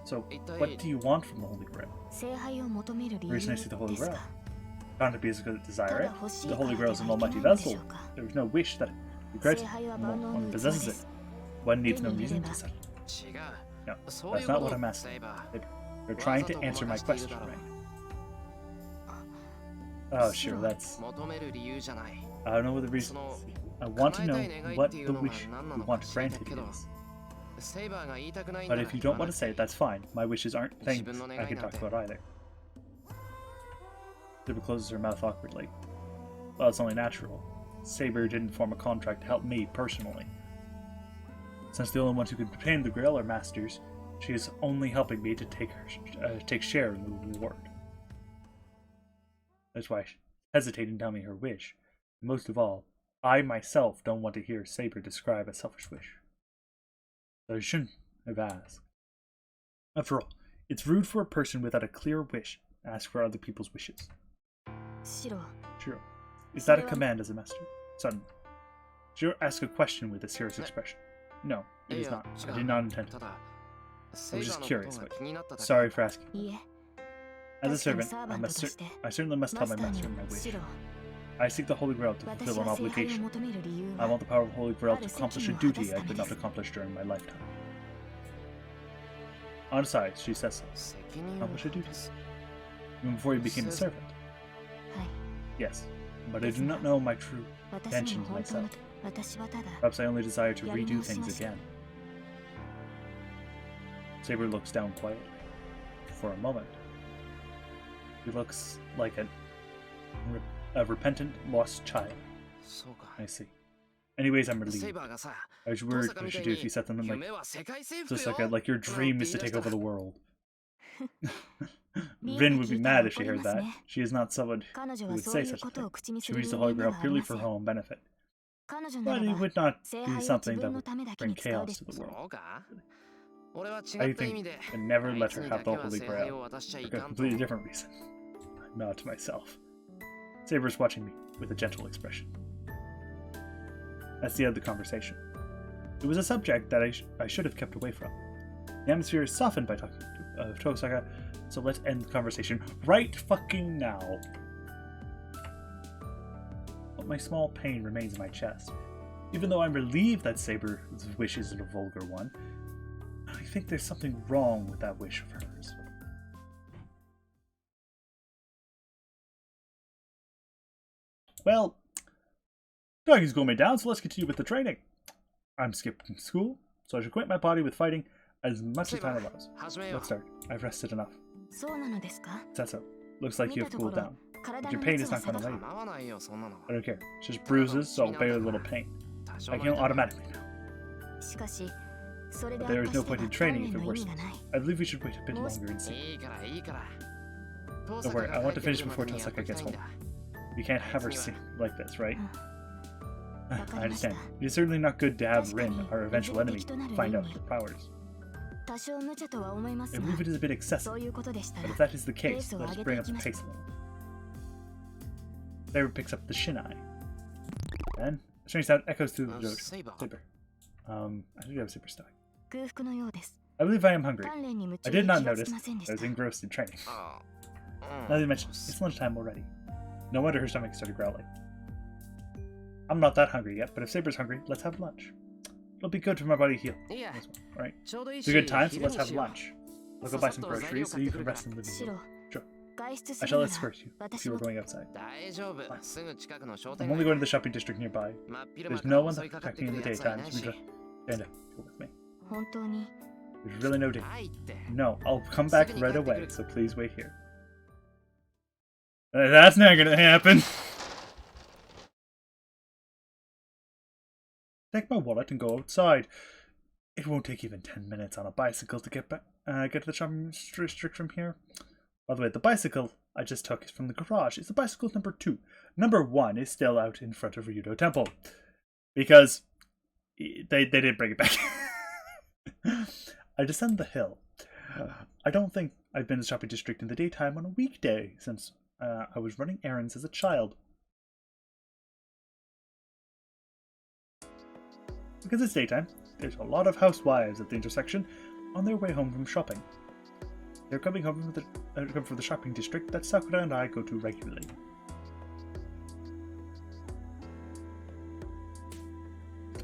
So, what do you want from the Holy Grail? The reason I see the Holy Grail. Found to be as good as desire it. The Holy Grail is an almighty vessel. There is no wish that regrets one possesses it. One needs no reason to settle. No, that's not what I'm asking. You're trying to answer my question, right? Oh, sure, that's... I don't know what the reason is. I want to know what the wish you want granted is. But if you don't want to say it, that's fine. My wishes aren't things I can talk about either. Saber closes her mouth awkwardly. Well, it's only natural. Saber didn't form a contract to help me personally. Since the only ones who can obtain the Grail are masters, she is only helping me to take share in the reward. That's why she's hesitating to tell me her wish. And most of all, I myself don't want to hear Saber describe a selfish wish. So I shouldn't have asked. After all, it's rude for a person without a clear wish to ask for other people's wishes. Shiro. Is that a command as a master? Son. Shiro asked a question with a serious expression. No, it is not. I did not intend to. I was just curious. Sorry for asking. As a servant, I certainly must tell my master my wish. I seek the Holy Grail to fulfill an obligation. I want the power of the Holy Grail to accomplish a duty I could not accomplish during my lifetime. On the side, she says so. Accomplish a duty. Even before you became a servant. Yes, but I do not know my true intentions myself. Perhaps I only desire to redo things again. Saber looks down quietly. For a moment. He looks like a repentant, lost child. I see. Anyways, I'm relieved. I was worried what you should do if you set them in like your dream is to take over the world. Rin would be mad if she heard that. She is not someone who would say such a thing. She reads the Holy Grail purely for her own benefit. But it would not be something that would bring chaos to the world. I think I never let her have the Holy Grail for a completely different reason. I nod to myself. Saber's watching me with a gentle expression. That's the end of the conversation. It was a subject that I should have kept away from. The atmosphere is softened by talking to Tokisaka, so let's end the conversation right fucking now. But my small pain remains in my chest. Even though I'm relieved that Saber's wish isn't a vulgar one, I think there's something wrong with that wish of hers. Well, Doggie's going me down, so let's continue with the training. I'm skipping school, so I should acquaint my body with fighting as much as time allows. Let's start. I've rested enough. That's so. Looks like you have cooled down. But your pain is not going to leave. I don't care. It's just bruises, so I'll bear a little pain. I can automatically now. But there is no point in training if it worsens. I believe we should wait a bit longer and see. Don't worry, I want to finish before Tosaka gets home. We can't have her see like this, right? I understand. It is certainly not good to have Rin, our eventual enemy, find out her powers. I believe it is a bit excessive, but if that is the case, let us bring up the pace a little. Saber picks up the Shinai. And a strange sound echoes through the dojo. Saber. I do have super stock. I believe I am hungry. I did not notice. I was engrossed in training. Now that you mention, it's lunchtime already. No wonder her stomach started growling. I'm not that hungry yet, but if Saber's hungry, let's have lunch. It'll be good for my body to heal. Alright. It's a good time, so let's have lunch. I'll go buy some groceries so you can rest in the living room. Sure. I shall escort you if you are going outside. I'm only going to the shopping district nearby. There's no one that can protect me in the daytime, so you just stand up. Go with me. There's really no danger. No, I'll come back right away, so please wait here. That's not gonna happen. Take my wallet and go outside. It won't take even 10 minutes on a bicycle to get to the shopping district from here. By the way, the bicycle I just took is from the garage. It's the bicycle number 2. Number 1 is still out in front of Ryudo Temple. Because they didn't bring it back. I descend the hill. I don't think I've been to the shopping district in the daytime on a weekday since I was running errands as a child. Because it's daytime, there's a lot of housewives at the intersection on their way home from shopping. They're coming home from the shopping district that Sakura and I go to regularly.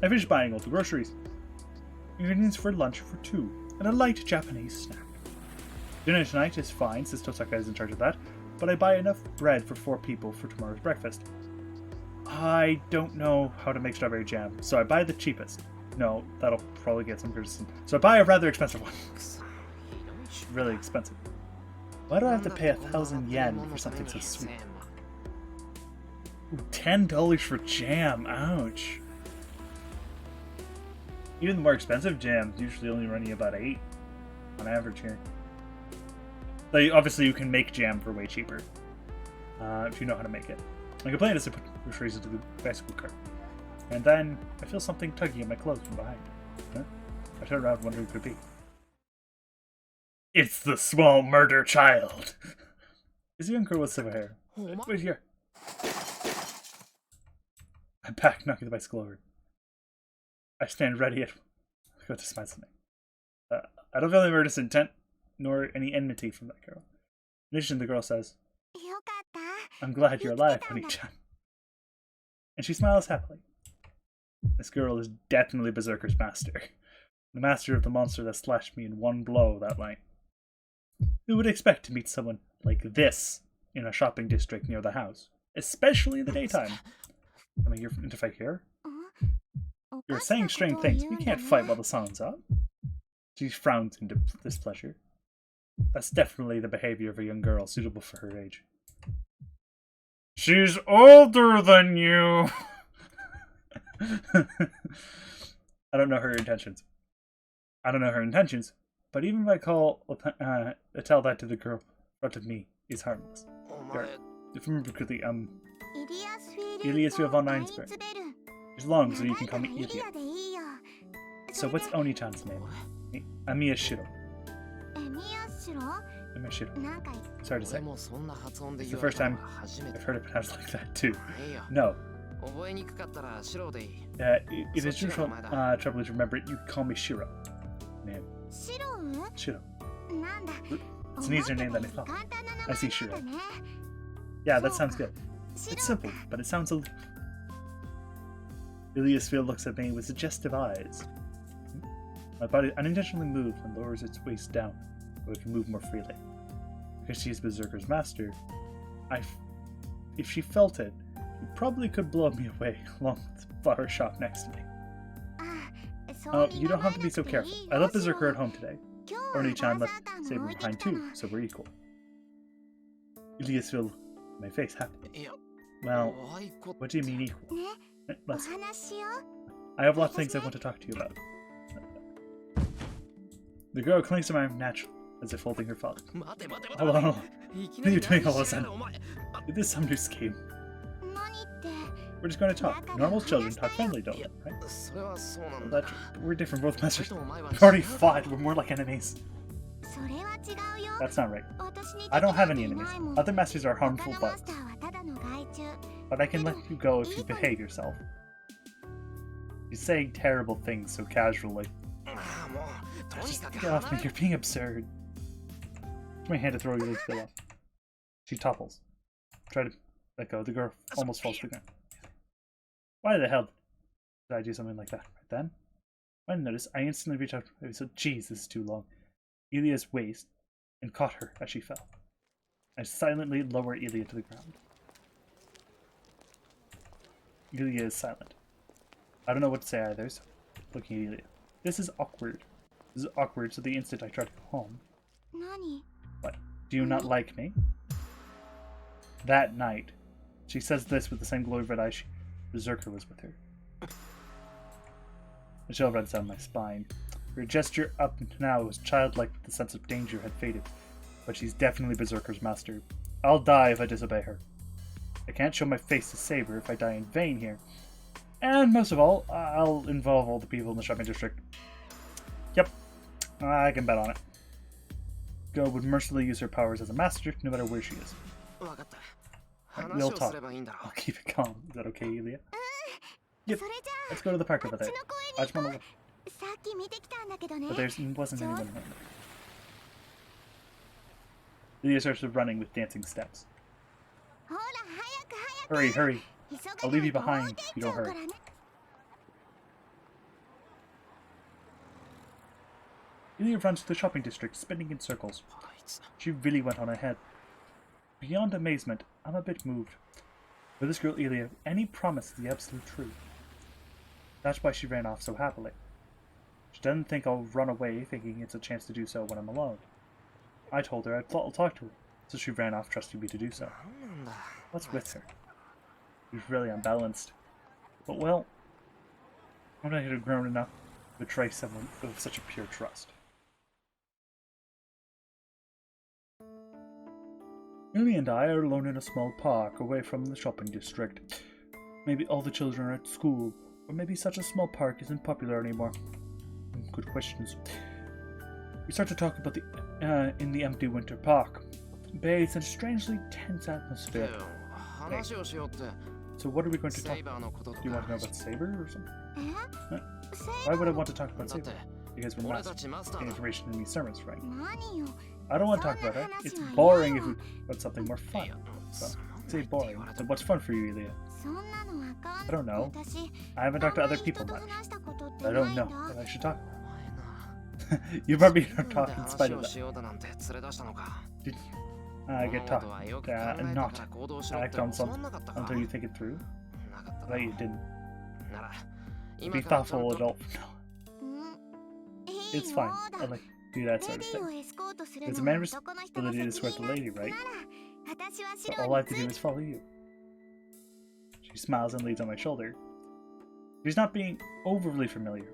I finished buying all the groceries, ingredients for lunch for 2, and a light Japanese snack. Dinner tonight is fine since Tosaka is in charge of that, but I buy enough bread for 4 people for tomorrow's breakfast. I don't know how to make strawberry jam, so I buy the cheapest. No, that'll probably get some criticism. So I buy a rather expensive one. Really expensive. Why do I have to pay 1,000 yen for something so sweet? Ooh, $10 for jam. Ouch. Even the more expensive jams usually only run you about 8 on average here. Like, obviously, you can make jam for way cheaper if you know how to make it. My complaint is to put groceries into the bicycle cart. And then I feel something tugging at my clothes from behind. Huh? I turn around wondering who it could be. It's the small murder child! Is a young girl with silver hair. Wait here. I'm back, knocking the bicycle over. I stand ready at go to smile something. I don't feel any murderous intent, nor any enmity from that girl. In addition, the girl says, I'm glad you're alive, honey-chan. And she smiles happily. This girl is definitely Berserker's master. The master of the monster that slashed me in one blow that night. Who would expect to meet someone like this in a shopping district near the house? Especially in the daytime. Am I here to interfere here? You're saying strange things. We can't fight while the sun's up. She frowns in displeasure. That's definitely the behavior of a young girl suitable for her age. She's older than you! I don't know her intentions. But even if I tell that to the girl in front of me is harmless. If I remember correctly, Ilias von Einsberg. It's long, so you can call me Ilia. So what's Oni-chan's name? Amiya Shiro. Amiya Shiro. Sorry to say. It's the first time I've heard it pronounced like that too. No. If it's usual trouble to remember it, you can call me Shiro. Name. Shiro. It's an easier name than I thought. I see Shiro. Yeah, that sounds good. It's simple, but it sounds aloof. Iliasville looks at me with suggestive eyes. My body unintentionally moves and lowers its waist down, so it can move more freely. Because she is Berserker's master, if she felt it, she probably could blow me away along with the flower shop next to me. Oh, you don't have to be so careful. I left Berserker at home today. Oni-chan left Saber behind too, so we're equal. Iliasville, my face happy. Well, what do you mean equal? Listen, I have lots of things I want to talk to you about. The girl clings to my arm naturally, as if holding her father. Hold on. What are you doing all of a sudden? Is this some new scheme? We're just going to talk. Normal children talk friendly, don't they, right? Well, we're different, both masters. We've already fought, we're more like enemies. That's not right. I don't have any enemies. Other masters are harmful bugs. But I can let you go if you behave yourself. You're saying terrible things so casually. Just get off me, you're being absurd. Put my hand to throw your bill off. She topples. Try to let go. The girl almost falls to the ground. Why the hell did I do something like that right then? I didn't notice. I instantly reached out. I said, "Geez, this is too long." Ilia's waist and caught her as she fell. I silently lowered Ilia to the ground. Ilia is silent. I don't know what to say either, so looking at Ilia. This is awkward. This is awkward, so the instant I try to go home. What? Do you not like me? That night. She says this with the same glory red eyes Berserker was with her. A chill runs down my spine. Her gesture up to now was childlike, but the sense of danger had faded. But she's definitely Berserker's master. I'll die if I disobey her. I can't show my face to Saber if I die in vain here. And most of all, I'll involve all the people in the shopping district. Yep, I can bet on it. Go would mercilessly use her powers as a master, no matter where she is. Right, we'll talk. I'll keep it calm. Is that okay, Ilia? Yep. Let's go to the park over there. I just want to look. But there wasn't anyone around. Ilia starts running with dancing steps. Hurry, hurry. I'll leave you behind if you don't hurry. Ilia runs to the shopping district, spinning in circles. She really went on ahead. Beyond amazement, I'm a bit moved. For this girl Ilia, any promise is the absolute truth. That's why she ran off so happily. She doesn't think I'll run away thinking it's a chance to do so when I'm alone. I told her I'll talk to her, so she ran off trusting me to do so. What's with her? She's really unbalanced. But well, I'm not yet grown enough to betray someone with such a pure trust. Millie and I are alone in a small park away from the shopping district. Maybe all the children are at school, or maybe such a small park isn't popular anymore. Good questions. We start to talk about in the empty winter park, bathed in a strangely tense atmosphere. Hey. So what are we going to talk about? Do you want to know about Saber or something? Huh? Why would I want to talk about Saber? Because we're not getting information in these sermons, right? I don't want to talk about it. It's boring if we about something more fun. So, say boring. Then what's fun for you, Ilia? I don't know. I haven't talked to other people much. I don't know what I should talk about. You brought me to talk in spite of that. Did you? Get talk. And not act on something until you think it through. I bet you didn't. Be thoughtful adult. It's fine. I like to do that sort of thing. It's a man's responsibility to escort the lady, right? So all I have to do is follow you. She smiles and leans on my shoulder. She's not being overly familiar,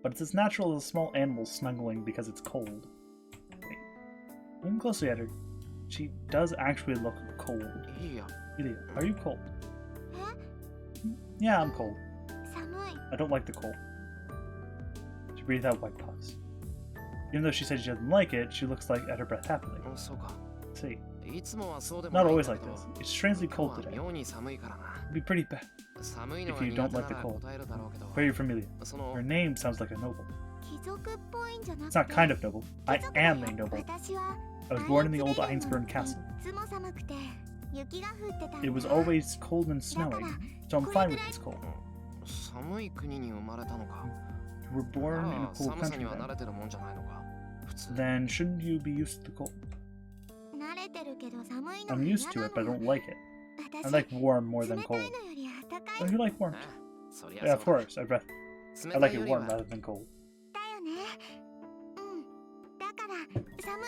but it's as natural as a small animal snuggling because it's cold. Wait. Looking closely at her, she does actually look cold. Ilya, are you cold? Yeah, I'm cold. I don't like the cold. She breathed out white puffs. Even though she said she doesn't like it, she looks like at her breath happily. See, not always like this. It's strangely cold today. It'd be pretty bad if you don't like the cold. Where are you from, Ilya? Her name sounds like a noble. It's not kind of noble. I am a noble. I was born in the old Einsburn castle. It was always cold and snowing, so I'm fine with this cold. You were born in a cold country then shouldn't you be used to the cold? I'm used to it, but I don't like it. I like warm more than cold. Don't you like warm? Yeah, of course. I like it warm rather than cold.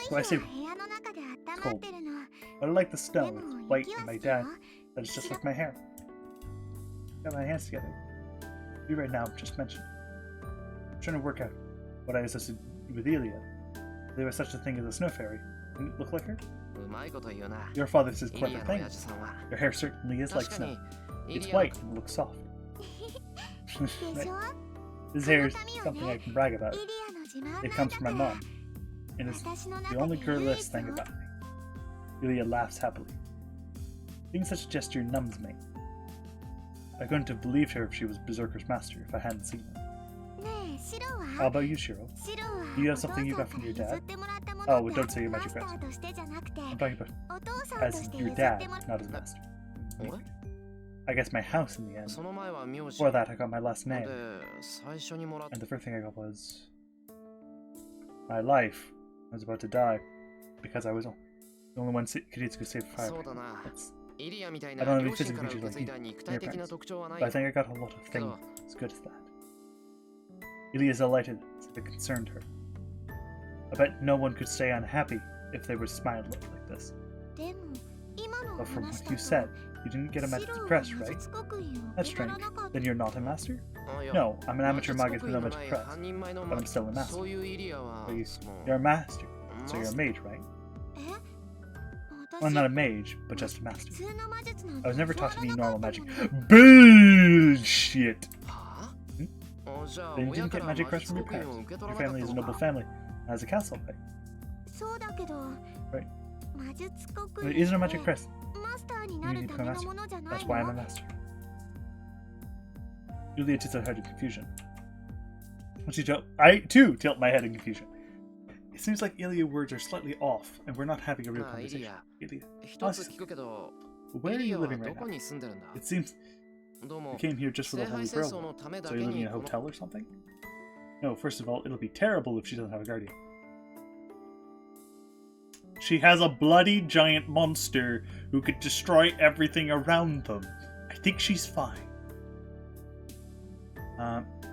Well, I say cold. But I like the snow. It's white and my dad. That is just like my hair. Got my hands together. You right now just mentioned. I'm trying to work out what I was supposed to do with Ilya. If there was such a thing as a snow fairy. Wouldn't it look like her? Your father says clever things. Your hair certainly is like snow. It's white and looks soft. This hair is something I can brag about. It comes from my mom. And it's the only girlish thing about me. Ilya laughs happily. Seeing such a gesture numbs me. I couldn't have believed her if she was Berserker's master if I hadn't seen her. How about you, Shiro? Do you have something you got from your dad? Oh, well, don't say your magic crest. I'm talking about as your dad, not as master. I guess my house in the end. Before that, I got my last name. And the first thing I got was my life. I was about to die because I was the only one Kiritsugu saved fire. I don't have any physical features like you, your parents, but I think I got a lot of things as good as that. Ilya is delighted, as if it concerned her. I bet no one could stay unhappy if they were smiled like this. But from what you said, you didn't get a magic crest, right? That's strange. Then you're not a master? No, I'm an amateur mage with no magic crest, but I'm still a master. So you're a master, so you're a mage, right? Well, not a mage, but just a master. I was never taught to be normal magic. Bullshit! Then you didn't get magic crest from your parents. Your family is a noble family, and has a castle, right? Right. But it isn't a magic crest. You need to become a master. That's why I'm a master. Ilya tilts her head in confusion. I, too, tilt my head in confusion. It seems like Ilya's words are slightly off, and we're not having a real conversation. Ilya, honestly, where are you living right now? It seems you came here just for the Holy Grail. So you're living in a hotel or something? No, first of all, it'll be terrible if she doesn't have a guardian. She has a bloody giant monster who could destroy everything around them. I think she's fine.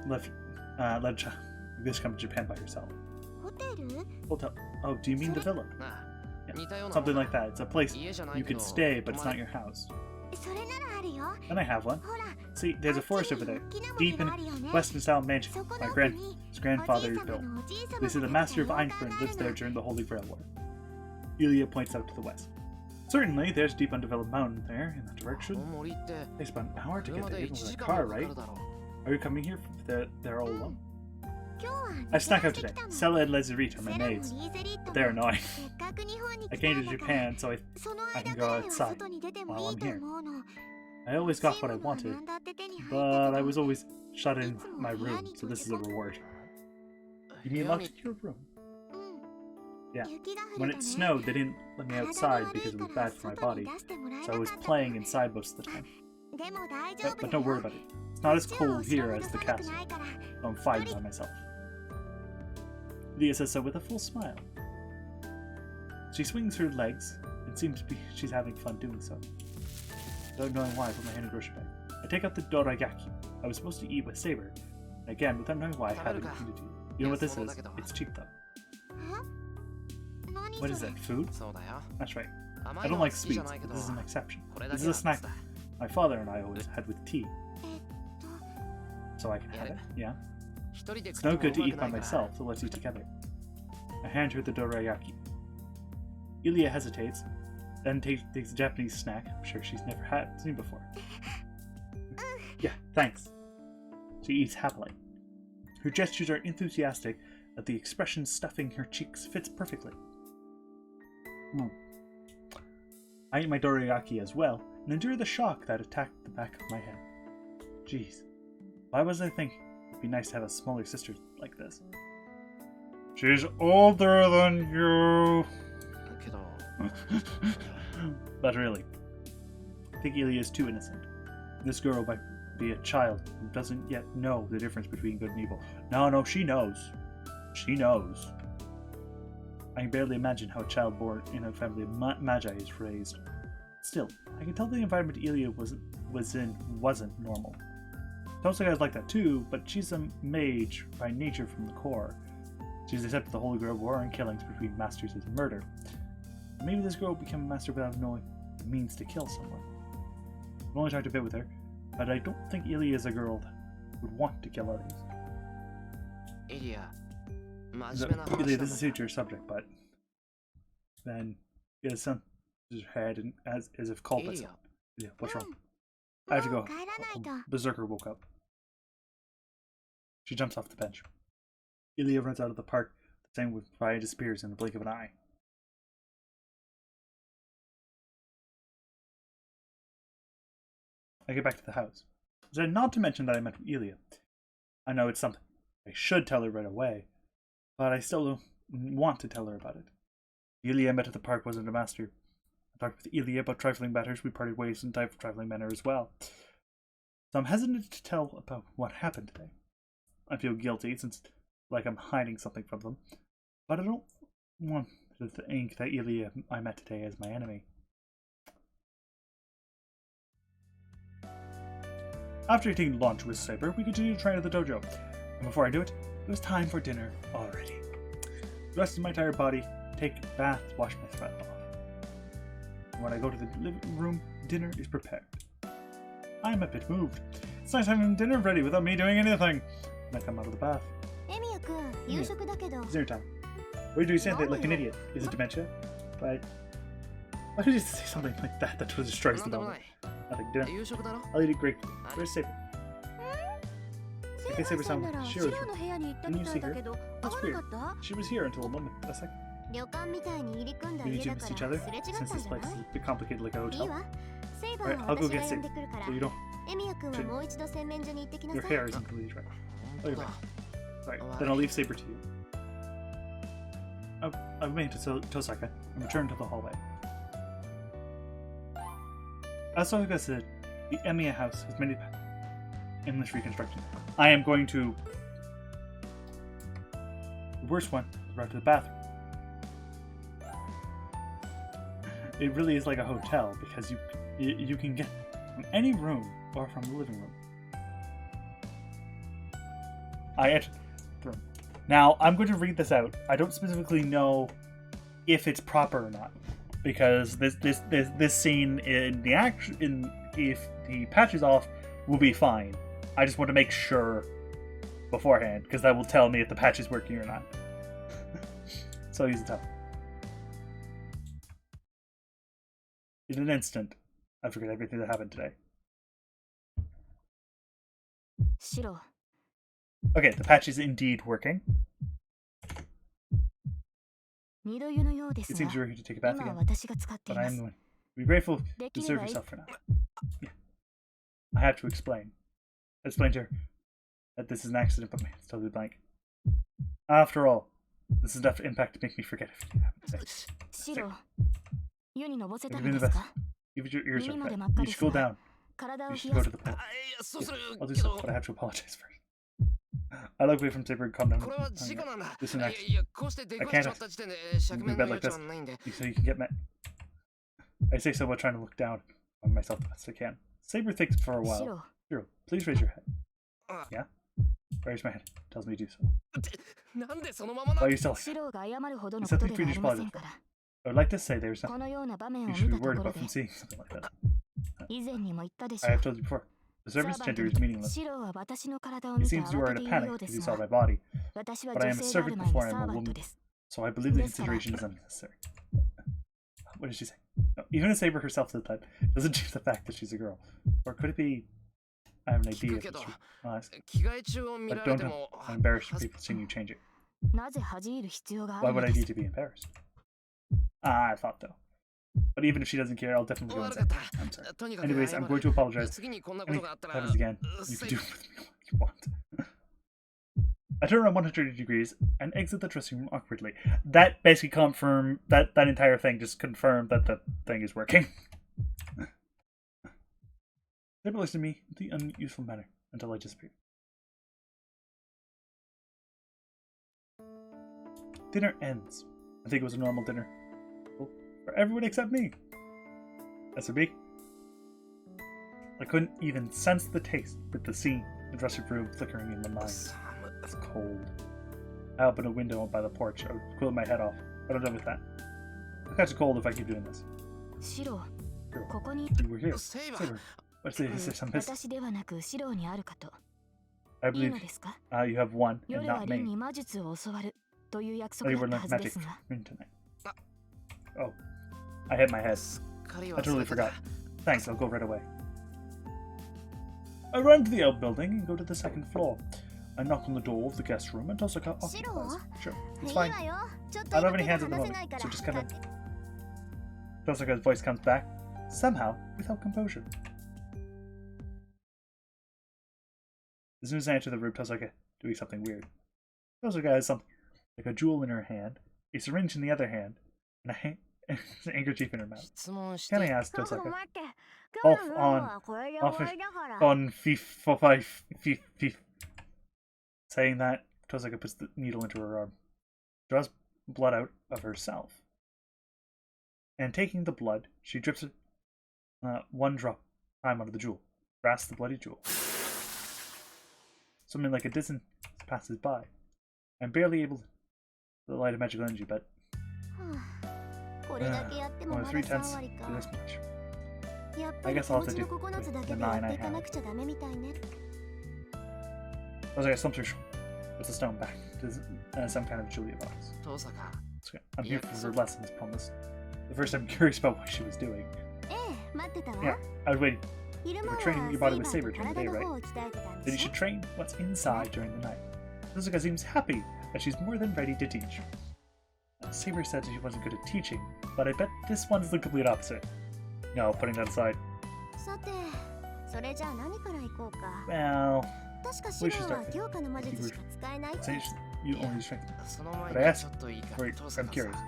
Let this come to Japan by herself. Hotel. Oh, do you mean the villa? Yeah. Something like that. It's a place you could stay, but it's not your house. And I have one. See, there's a forest over there, deep in Western-style mansion my grandfather built. They say the master of Einsburn lives there during the Holy Grail War. Ilya points out to the west. Certainly, there's a deep undeveloped mountain there in that direction. It takes about an hour to get there even with a car, right? Are you coming here? They're all alone. I snuck out today. Sella and Lezerite are my maids, but they're annoying. I came to Japan so I can go outside while I'm here. I always got what I wanted, but I was always shut in my room, so this is a reward. You mean locked in your room? Yeah. When it snowed, they didn't let me outside because it was bad for my body, so I was playing inside most of the time. But don't worry about it. It's not as cold here as the castle, so I'm fine by myself. Ilya says so with a full smile. She swings her legs. It seems to be she's having fun doing so. Without knowing why, I put my hand in the grocery bag. I take out the dorayaki I was supposed to eat with Saber. And again, without knowing why, I have it eaten to you. You know what this is? It's cheap though. What is that? Food? That's right. I don't like sweets, but this is an exception. This is a snack my father and I always had with tea. So I can have it? Yeah. It's no good to eat by myself, so let's eat together. I hand her the dorayaki. Ilya hesitates, then takes a Japanese snack I'm sure she's never seen before. Yeah, thanks. She eats happily. Her gestures are enthusiastic, that the expression stuffing her cheeks fits perfectly. I eat my dorayaki as well, and endure the shock that attacked the back of my head. Jeez, why was I thinking it'd be nice to have a smaller sister like this? She's older than you! But really, I think Ilya is too innocent. This girl might be a child who doesn't yet know the difference between good and evil. No, she knows. She knows. I can barely imagine how a child born in a family of magi is raised. Still, I can tell the environment Ilya was in wasn't normal. Tosaka is like that too, but she's a mage by nature from the core. She's accepted the Holy Grail War and killings between masters is murder. Maybe this girl will become a master without knowing what it means to kill someone. I've only talked a bit with her, but I don't think Ilya is a girl that would want to kill others. Ilya, this is a future subject, but then it sent his head and as if called myself. Yeah, what's wrong? I have to go. Berserker woke up. She jumps off the bench. Ilya runs out of the park, the same with Raya disappears in the blink of an eye. I get back to the house. I said not to mention that I met Ilya. I know it's something I should tell her right away, but I still don't want to tell her about it. Ilya I met at the park wasn't a master. I talked with Ilya about trifling matters. We parted ways in a trifling manner as well. So I'm hesitant to tell about what happened today. I feel guilty since like I'm hiding something from them, but I don't want to think that Ilya I met today is my enemy. After eating lunch with Saber, we continue to train at the dojo. And before I do it, it was time for dinner already. Dressed in my tired body, take a bath, wash my sweat off. When I go to the living room, dinner is prepared. I am a bit moved. It's nice having dinner ready without me doing anything. And I come out of the bath. It's dinner time. Why do you say that like an idiot? Is it dementia? Why did you say something like that that destroys the moment? Nothing, dinner. I'll eat it gratefully. Where's Saber? Okay, Saber-san, Shiro's room. Didn't you see her? That's weird. She was here until a second. We need to miss each other, since this place is a bit complicated like a hotel. Alright, I'll go get Saber, so you don't... Your hair isn't completely dry. Oh, you're right. Right, then I'll leave Saber to you. I've made it to Tosaka and return to the hallway. As Tosaka said, the Emiya house has many endless reconstruction. I am going to... The worst one, right to the bathroom. It really is like a hotel because you can get from any room or from the living room. I entered the room. Now I'm going to read this out. I don't specifically know if it's proper or not because this scene in the if the patch is off will be fine. I just want to make sure beforehand because that will tell me if the patch is working or not. So I'll use the top. In an instant, I forget everything that happened today. Okay, the patch is indeed working. It seems you're ready to take a bath again, but I am going to be grateful to serve yourself for now. Yeah. I have to explain. I explained to her that this is an accident, but my head's totally blank. After all, this is enough impact to make me forget everything that happened today. You're doing the best. Even your ears are wet. You should cool down. You should go to the pool. Yeah, I'll do so, but I have to apologize first. I look away from Saber and calm down. This is an accident. I can't go to bed like this, so you can get met. I say so while trying to look down on myself the best I can. Saber thinks for a while. Shiro, please raise your head. Yeah? Raise my hand. Tells me to do so. なんでそのままな Why are you still like that? シローが謝るほどの It's こと something ではあ Finnish りませ apology. んから I would like to say there's こ something のような場面を you 見 should た be と worried ころ about で from seeing something like that. 以前にも言ったでし I ょ have told you before. The サー servant's バント gender に is meaningless. シローは私の体を It 見て seems you are 慌 in て a ているよう panic で because you す saw が my body, 私は but I 女 am a 性である servant 前に before I サ am ー a バント woman, です so I believe the This consideration is unnecessary. What did she say? No, even a Saber herself said that doesn't change the fact that she's a girl. Or could it be? I have an idea. If it's honest. 着替え中を見 But られ don't ても embarrass people seeing you change it. なぜ恥じる必要があ Why るの would I で need す to be embarrassed? Ah, I thought so. But even if she doesn't care, I'll definitely go and 悪 say, かった I'm sorry. とにかく Anyways, 謝 I'm る going to apologize. 次にこんなこ If とがあった it ら happens again, you can do with me what you want. I turn around 180 degrees and exit the dressing room awkwardly. That basically confirmed that entire thing just confirmed that the thing is working. Saber looks at me in the unuseful manner until I disappear. Dinner ends. I think it was a normal dinner. Well, for everyone except me. SRB. I couldn't even sense the taste with the scene, the dressing room flickering in my mind. 寒 It's cold. I open a window by the porch. I would cool my head off, but I'm done with that. I'll catch a cold if I keep doing this. シロー Girl, ここに you were here. セイバ Saber. Is there some miss? 私ではなくシローにあるかと I いい believe のですか you have one 夜 and は not リン me. に魔術を教わるという約 Oh, 束 you だ were ったは learning ずで magic すが from tonight. Oh, I hit my head. すっかり I 忘 totally れてた forgot. Thanks, I'll go right away. I run to the outbuilding and go to the second floor. I knock on the door of the guest room and Tosaka occupies. Sure, い it's い fine. わよちょっ I と don't have any 今 hands 手 at が the 離せない moment, から so just kind of. 立って Tosaka's voice comes back, somehow without composure. As soon as I enter the room, Tosaka doing something weird. Tosaka has something like a jewel in her hand, a syringe in the other hand, and an handkerchief in her mouth. 質問して Can I ask ちょっと Tosaka? 待って今日の夜はこれで終 Off わりだから on fif. Saying that, Tosaka puts the needle into her arm, draws blood out of herself, and taking the blood, she drips it one drop time onto the jewel, grasps the bloody jewel. Something like a distance passes by. I'm barely able to light a magical energy, but これだけやっても only まだ 3 3 tenths 割か do this much. やっぱ I り guess 手 I'll 持 have to ちの do 9つだけ the でや 9って I いか have. なくちゃダメみたいね Tosaka slumps her with the stone back to some kind of Julia box. 遠坂 I'm here Yeah, for so- her lessons, promise. At first, I'm curious about what she was doing. ええ待ってたわ Yeah, I was waiting. 昼間 We're は training your セイ body バ with ー Saber と during the 体 day, の right? 方を鍛えてたん Then で you しょ should train what's inside during the night. Tosaka seems happy that she's more than ready to teach. Saber said she wasn't good at teaching, but I bet this one's the complete opposite. No, putting that aside. さてそれじゃあ何から行こうか Well, 確かシロは強化の魔術しか使えないって since you only use strength. その前 But I に asked ちょっといいか for, 遠 I'm 坂 curious. さ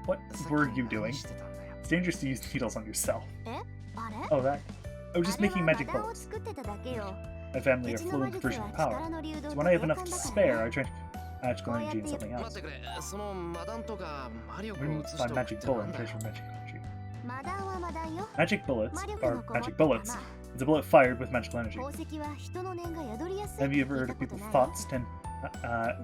What さっき were you 何 doing? してたんだよ It's dangerous to use needles on yourself. あれ Oh, that. I was just あれ making は magic 魔弾を bullets. 作ってただけよ My family う are ちの full 魔 of 術 conversion は power. 力の流動 So と when I have 交 enough 換 to だから spare, ね I train magical energy in something 待っ else. てくれその魔弾とか魔力 What do you を mean 移し by ておくっ magic て bullet な in んだよ case of magic energy? 魔弾は魔弾よ Magic bullets 魔力 are のこもっ magic た bullets. 弾 It's a bullet fired with magical energy. 宝石は人の念が宿りやすい Have you って ever 聞 heard いた of こと people's ない thoughts tend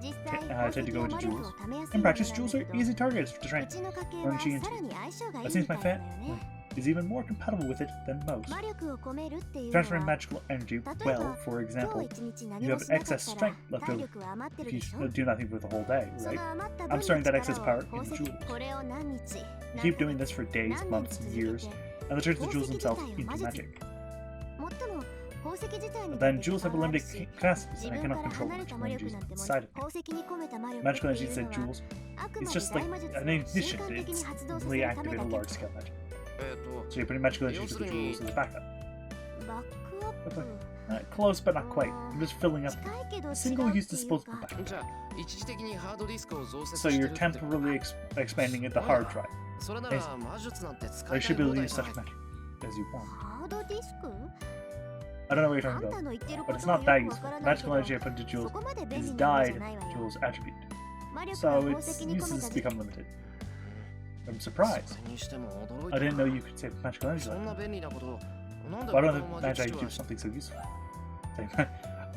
実 t- 際 tend 宝 to 石 go は into 魔力 jewels? をためやすい In もの practice, なん jewels だ are けど easy targets to う train. ちの家系 When は she さらに相性がいい It み seems た my いな fat のよね is even more compatible with it than most. 魔力を込めるっていうの Transferring は magical energy 例え well, ば for 今 example, 日一日何 you も have しなかっ excess たら strength left 体 over 力は余ってる if でしょ you do nothing for the whole day, そ right? の余った分 I'm の storing that excess 力 power を in 宝石 jewels. これを何日 You keep doing this for days, 何 months, 年 years, 続けて and it turns the 宝 jewels 石自 themselves 体を into 魔術 magic. もっとも宝石自体に But だ then って jewels have a 力はある limited し capacity, 自 and I 分か cannot ら control 離れ the た magical 魔力 energies なんてもの inside of me. 宝石に込めた魔力 Magical って energy いう said のは jewels. あく It's まで just like 大魔術 an を ignition. 瞬間的 It's に発動さ simply せるため activate だ a け large scale magic. と So you're putting magical energy to the 要するに jewels as a backup. バックアップ Close, but not quite. I'm just filling up 近いけど違う single って use いう disposable か backup. じゃあ一時的にハードディスクを増設 So して you're るってこと temporarily expanding the hard drive. それなら魔術なんて使 I いた should い be 放 able to 題 use じゃ such ない magic as you want. ハードディスク I don't know what you're あ talking んた about, の言ってるこ but it's とは not よ that くわ useful. からないけ Magical ど energy I put into そ jewels こまで便 is 利なものじゃ died ないわよ jewels attribute. 魔力は So 宝 its 石に込め uses た become limited. I'm そ surprised. れにしても驚い I た didn't know you could save magical energy そん like な that. 便利なことなんで Why 他 don't の the 魔術 Magi 師 do は something so useful?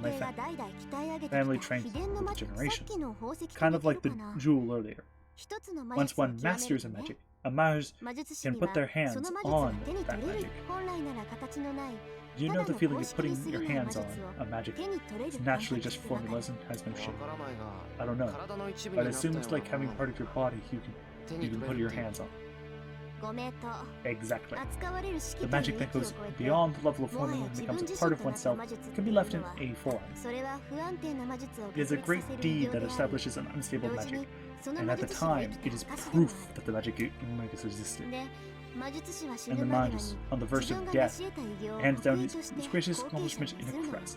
my family trained with generations. Kind of like the jewel earlier. Once one masters a magic, a mage can put their hands on that magic. Do you know the feeling of putting your hands on a magic is naturally just formulas and has no shape? I don't know, but I assume it's like having part of your body you can put your hands on. Exactly. The magic that goes beyond the level of formula and becomes a part of oneself can be left in a form. It is a great deed that establishes an unstable magic, and at the time, it is proof that the magic existed. And the magus, on the verge of death, hands down his greatest accomplishment in a crest.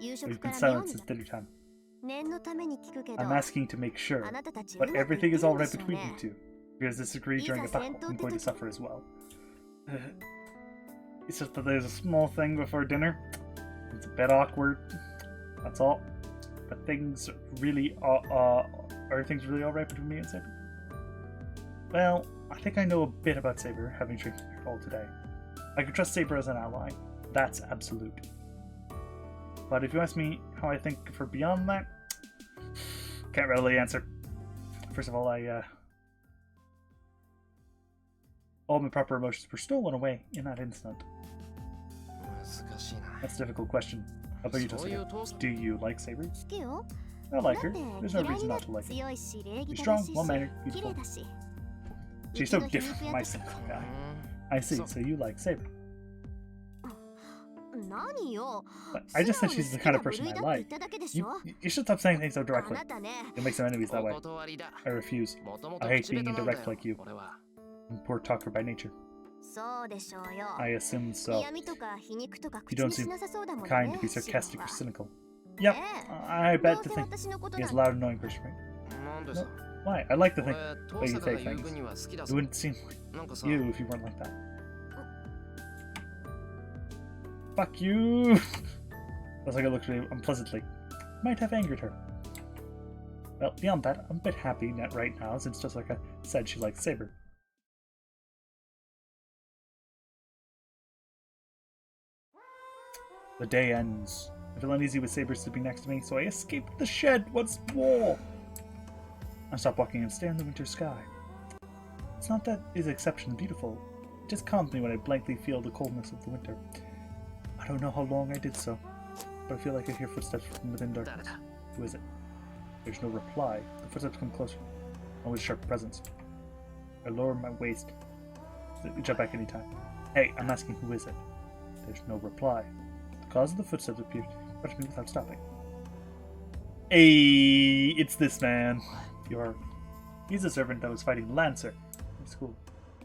夕食 We've か been ら見よう silent み since たい dinner time. 念のために聞くけど I'm asking to make sure, あなたたちう but まくいって everything る is ん alright ですよ between you ね two. If you guys disagree during a battle, I'm going to suffer as well. It's just that there's a small thing before dinner. It's a bit awkward. That's all. But things really are things really alright between me and Saber? Well, I think I know a bit about Saber, having drinking all today. I could trust Saber as an ally. That's absolute. But if you ask me how I think for beyond that, can't readily answer. First of all, all my proper emotions were stolen away in that instant. 難しいな。 That's a difficult question. How about you, そういう Jessica? 父さん Do you like Saber? 好きよ I like her. There's no reason not to like her. She's strong, well-mannered, beautiful. She's so different from my single guy. I see, so you like Saber. But I just said she's the kind of person I like. You should stop saying things so directly. You'll make some enemies that way. I refuse. I hate being indirect like you. I'm a poor talker by nature. I assume so. You don't seem kind to be sarcastic or cynical. Yep, I bet to think he's a loud, annoying person, right? No. Why? I like to think that you say things. It wouldn't seem like you if you weren't like that. Fuck you! Looks like I looked at her unpleasantly. Might have angered her. Well, beyond that, I'm a bit happy right now, since just like I said, she likes Saber. The day ends. I feel uneasy with Saber sleeping next to me, so I escape the shed once more. I stop walking and stare in the winter sky. It's not that it is exceptionally beautiful. It just calms me when I blankly feel the coldness of the winter. I don't know how long I did so, but I feel like I hear footsteps from within darkness. Who is it? There's no reply. The footsteps come closer, and with sharp presence. I lower my waist. Jump back anytime. Hey, I'm asking who is it? There's no reply. The cause of the footsteps appears to approach me without stopping. Hey, it's this man. He's a servant that was fighting Lancer in school.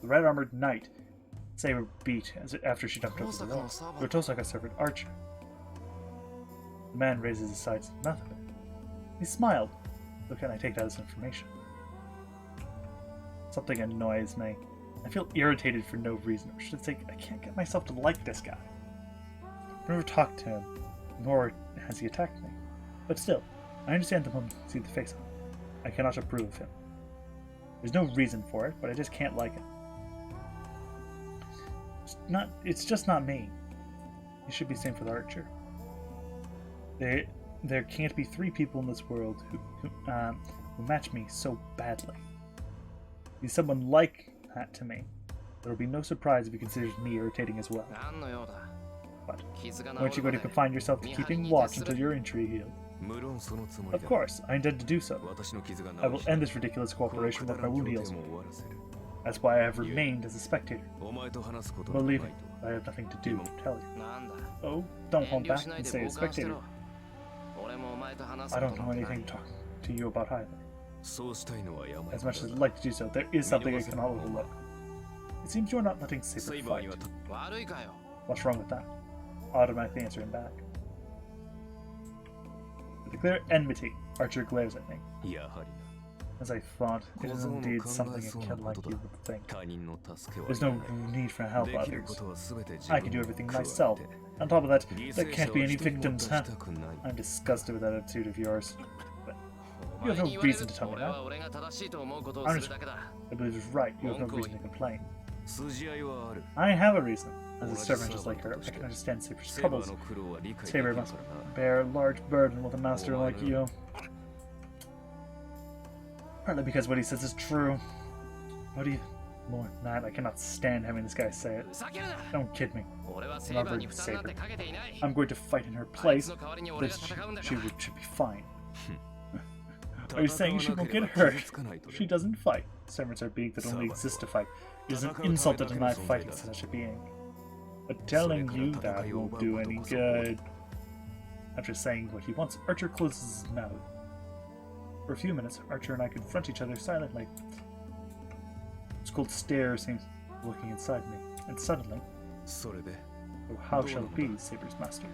The red-armored knight. Saber beat after she jumped over the wall. Rotosaka servant Archer. The man raises his sides. Nothing. He smiled. So can I take that as information? Something annoys me. I feel irritated for no reason. Or should I say, I can't get myself to like this guy. I've never talked to him, nor has he attacked me. But still, I understand the moment I see the face on him. I cannot approve of him. There's no reason for it, but I just can't like it. It's just not me. It should be the same for the Archer. There can't be 3 people in this world who match me so badly. He's someone like that to me. There will be no surprise if he considers me irritating as well. But aren't you going to confine yourself to keeping watch until your injury healed? Of course, I intend to do so. I will end this ridiculous cooperation once my wound heals. That's why I have remained as a spectator. Believe me, I have nothing to do to tell you. Oh, don't hold back and say a spectator. I don't know anything to talk to you about either. As much as I'd like to do so, there is something I cannot overlook. It seems you're not letting Saber fight. What's wrong with that? Automatically answer him back. With a clear enmity, Archer glares at me. As I thought, it is indeed something a kid like you would think. There's no need for help others. I can do everything myself. On top of that, there can't be any victims, huh? I'm disgusted with that attitude of yours. But you have no reason to tell me that. I believe it's right. You have no reason to complain. I have a reason. As a servant just like her, I can understand Saber's troubles. Saber must bear a large burden with a master like you. Partly because what he says is true. What do you... More than that, I cannot stand having this guy say it. Don't kid me. I'm not going to Saber. I'm going to fight in her place. She should be fine. Are you saying she won't get hurt? She doesn't fight. Servants are beings that only exist to fight. It is an insult to deny fighting to such a being. But telling you that won't do any good. After saying what he wants, Archer closes his mouth. For a few minutes, Archer and I confront each other silently. His cold stare seems looking inside me, and suddenly, oh, how shall it be, Saber's master?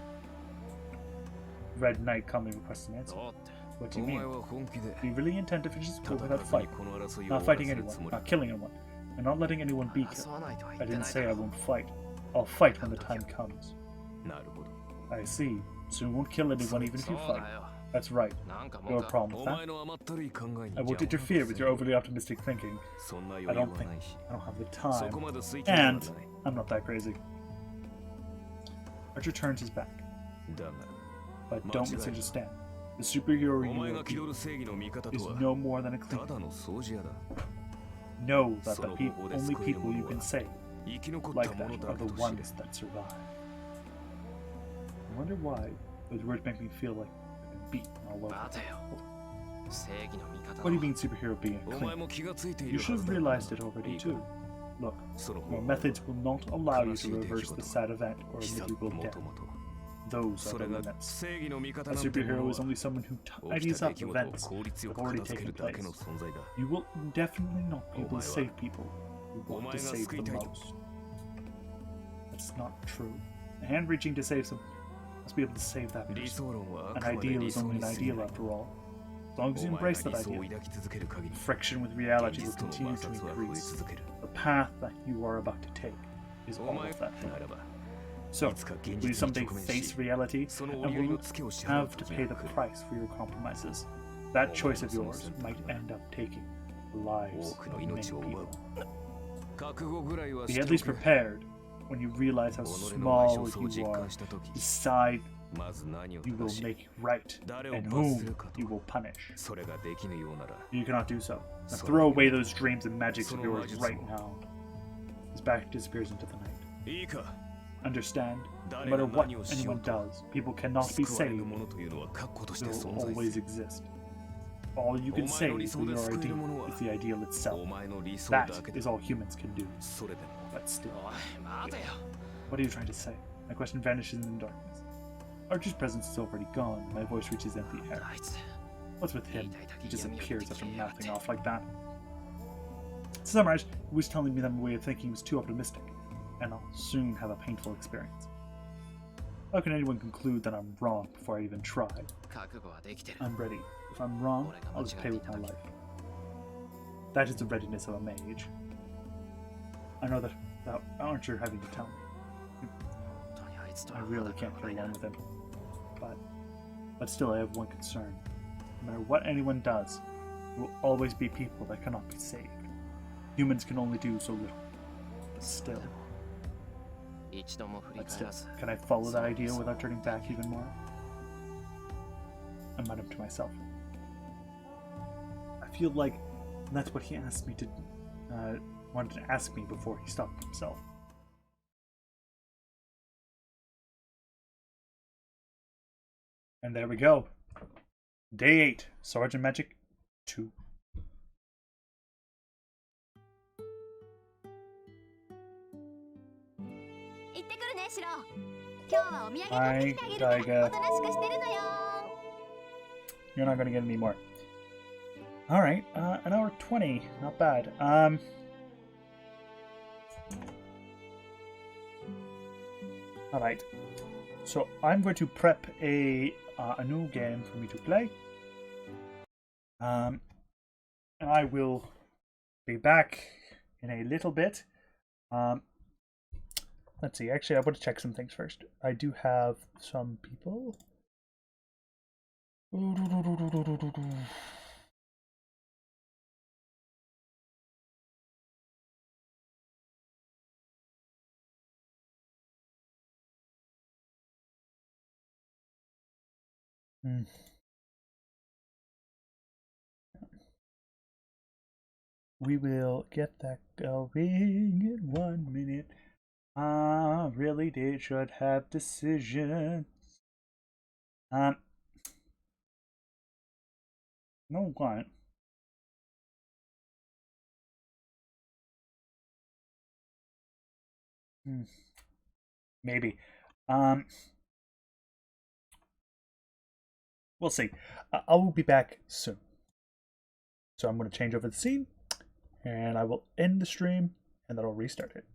Red Knight calmly requests an answer. What do you mean? Do you really intend to finish this war without fight? Not fighting anyone, not killing anyone, and not letting anyone be killed. I didn't say I won't fight. I'll fight when the time comes. I see. So you won't kill anyone even if you fight. That's right. No problem with that. I won't interfere with your overly optimistic thinking. I don't have the time. And I'm not that crazy. Archer turns his back. But don't misunderstand. The superhero you is no more than a cleaner. Know that the only people you can save like that are the ones that survive. I wonder why those words make me feel like I've been beaten all over. 待てよ。正義の味方 What do you mean superhero being お前 clean? も気がついてい You るは should ず have だ。 realized it already too. Look, その your 方 methods will not allow you 悲 to しい出来 reverse 事 the sad event or 悲 admit 惨 you will も death. ともと Those そ are れ the が limits. 正義の味方 A なんても superhero の is は only someone who 起き tidies た up 出来事を events 効率よ that く have 片 already 付け taken るだけの place. 存在だ。 You will definitely not be able to お前は save people who お want 前 to が save 救い the たいと most. That's not true. A hand reaching to save some must be able to save that 理 person. 想論はあ An くまで ideal 理 is 想 only に an 過ぎ ideal ない。 after all. As long as お you 前が embrace 理 that 想を idea, 抱き続ける限り、 friction with 現 reality will 実との continue 摩 to 擦は増え increase. 続ける。 The path that you are about to take is お all 前 of that. ならば、 So, いつか現 will you 実に someday 直面 face し、 reality その and 折り合い will の you ツケを支払う have to 時 pay が the 来る。 price for your compromises? That choice of yours might end up taking the lives 多くの of many 命を奪 people. う。覚悟ぐらいは Be し at てお least け。 prepared when you realize how 己の賠償 small を you 実 are. 感した時、 Decide まず何を you 正 will し、 make right 誰を and 罰する whom かと you。will punish. それができぬようなら、 You cannot do so. Now So throw you- away those dreams and magics of So yours Majutsu. right now. His back disappears into the night. いいか、 Understand? No 誰 matter が what 何をしよ anyone うと、 does, people cannot be 救われる saved. ものというのは確固として They'll 存在 always する。 exist. All you can お前 save の with 理想で your 救える ideal ものは、 is the ideal お itself. 前の理想だ That けだ。 is all humans can do. それでも、 But still, おい、待てよ。 what are you trying to say? My question vanishes in the darkness. Archer's presence is already gone. My voice reaches empty air. あいつ、 What's with him? He disappears after mouthing off like that. To summarize, he was telling me that my way of thinking was too optimistic, and I'll soon have a painful experience. How can anyone conclude that I'm wrong before I even try? 覚悟はできてる。 I'm ready. If I'm wrong, I'll just play with my life. That is the readiness of a mage. I know that Archer having to tell me. 本当にあいつと I は really まだ can't 変わ get らない along with him. But still, I have one concern. No matter what anyone does, there will always be people that cannot be saved. Humans can only do so little. Still, 一度も振り but 返 still, らず、 can I follow that idea without turning back even more? I muttered to myself. I feel like that's what he asked me to, wanted to ask me before he stopped himself. And there we go. Day 8, Swords and Magic 2. 行ってくるねシロ。今日はお土産買ってきてあげるから、 Hi, Taiga. おとなしくしてるのよ。 You're not going to get any more. Alright, an hour 20. Not bad. Alright. So I'm going to prep a new game for me to play. And I will be back in a little bit. Let's see. Actually, I want to check some things first. I do have some people. We will get that going in 1 minute. Really, they should have decisions. No what? Maybe. We'll see. I will be back soon. So I'm going to change over the scene, and I will end the stream, and then I'll restart it.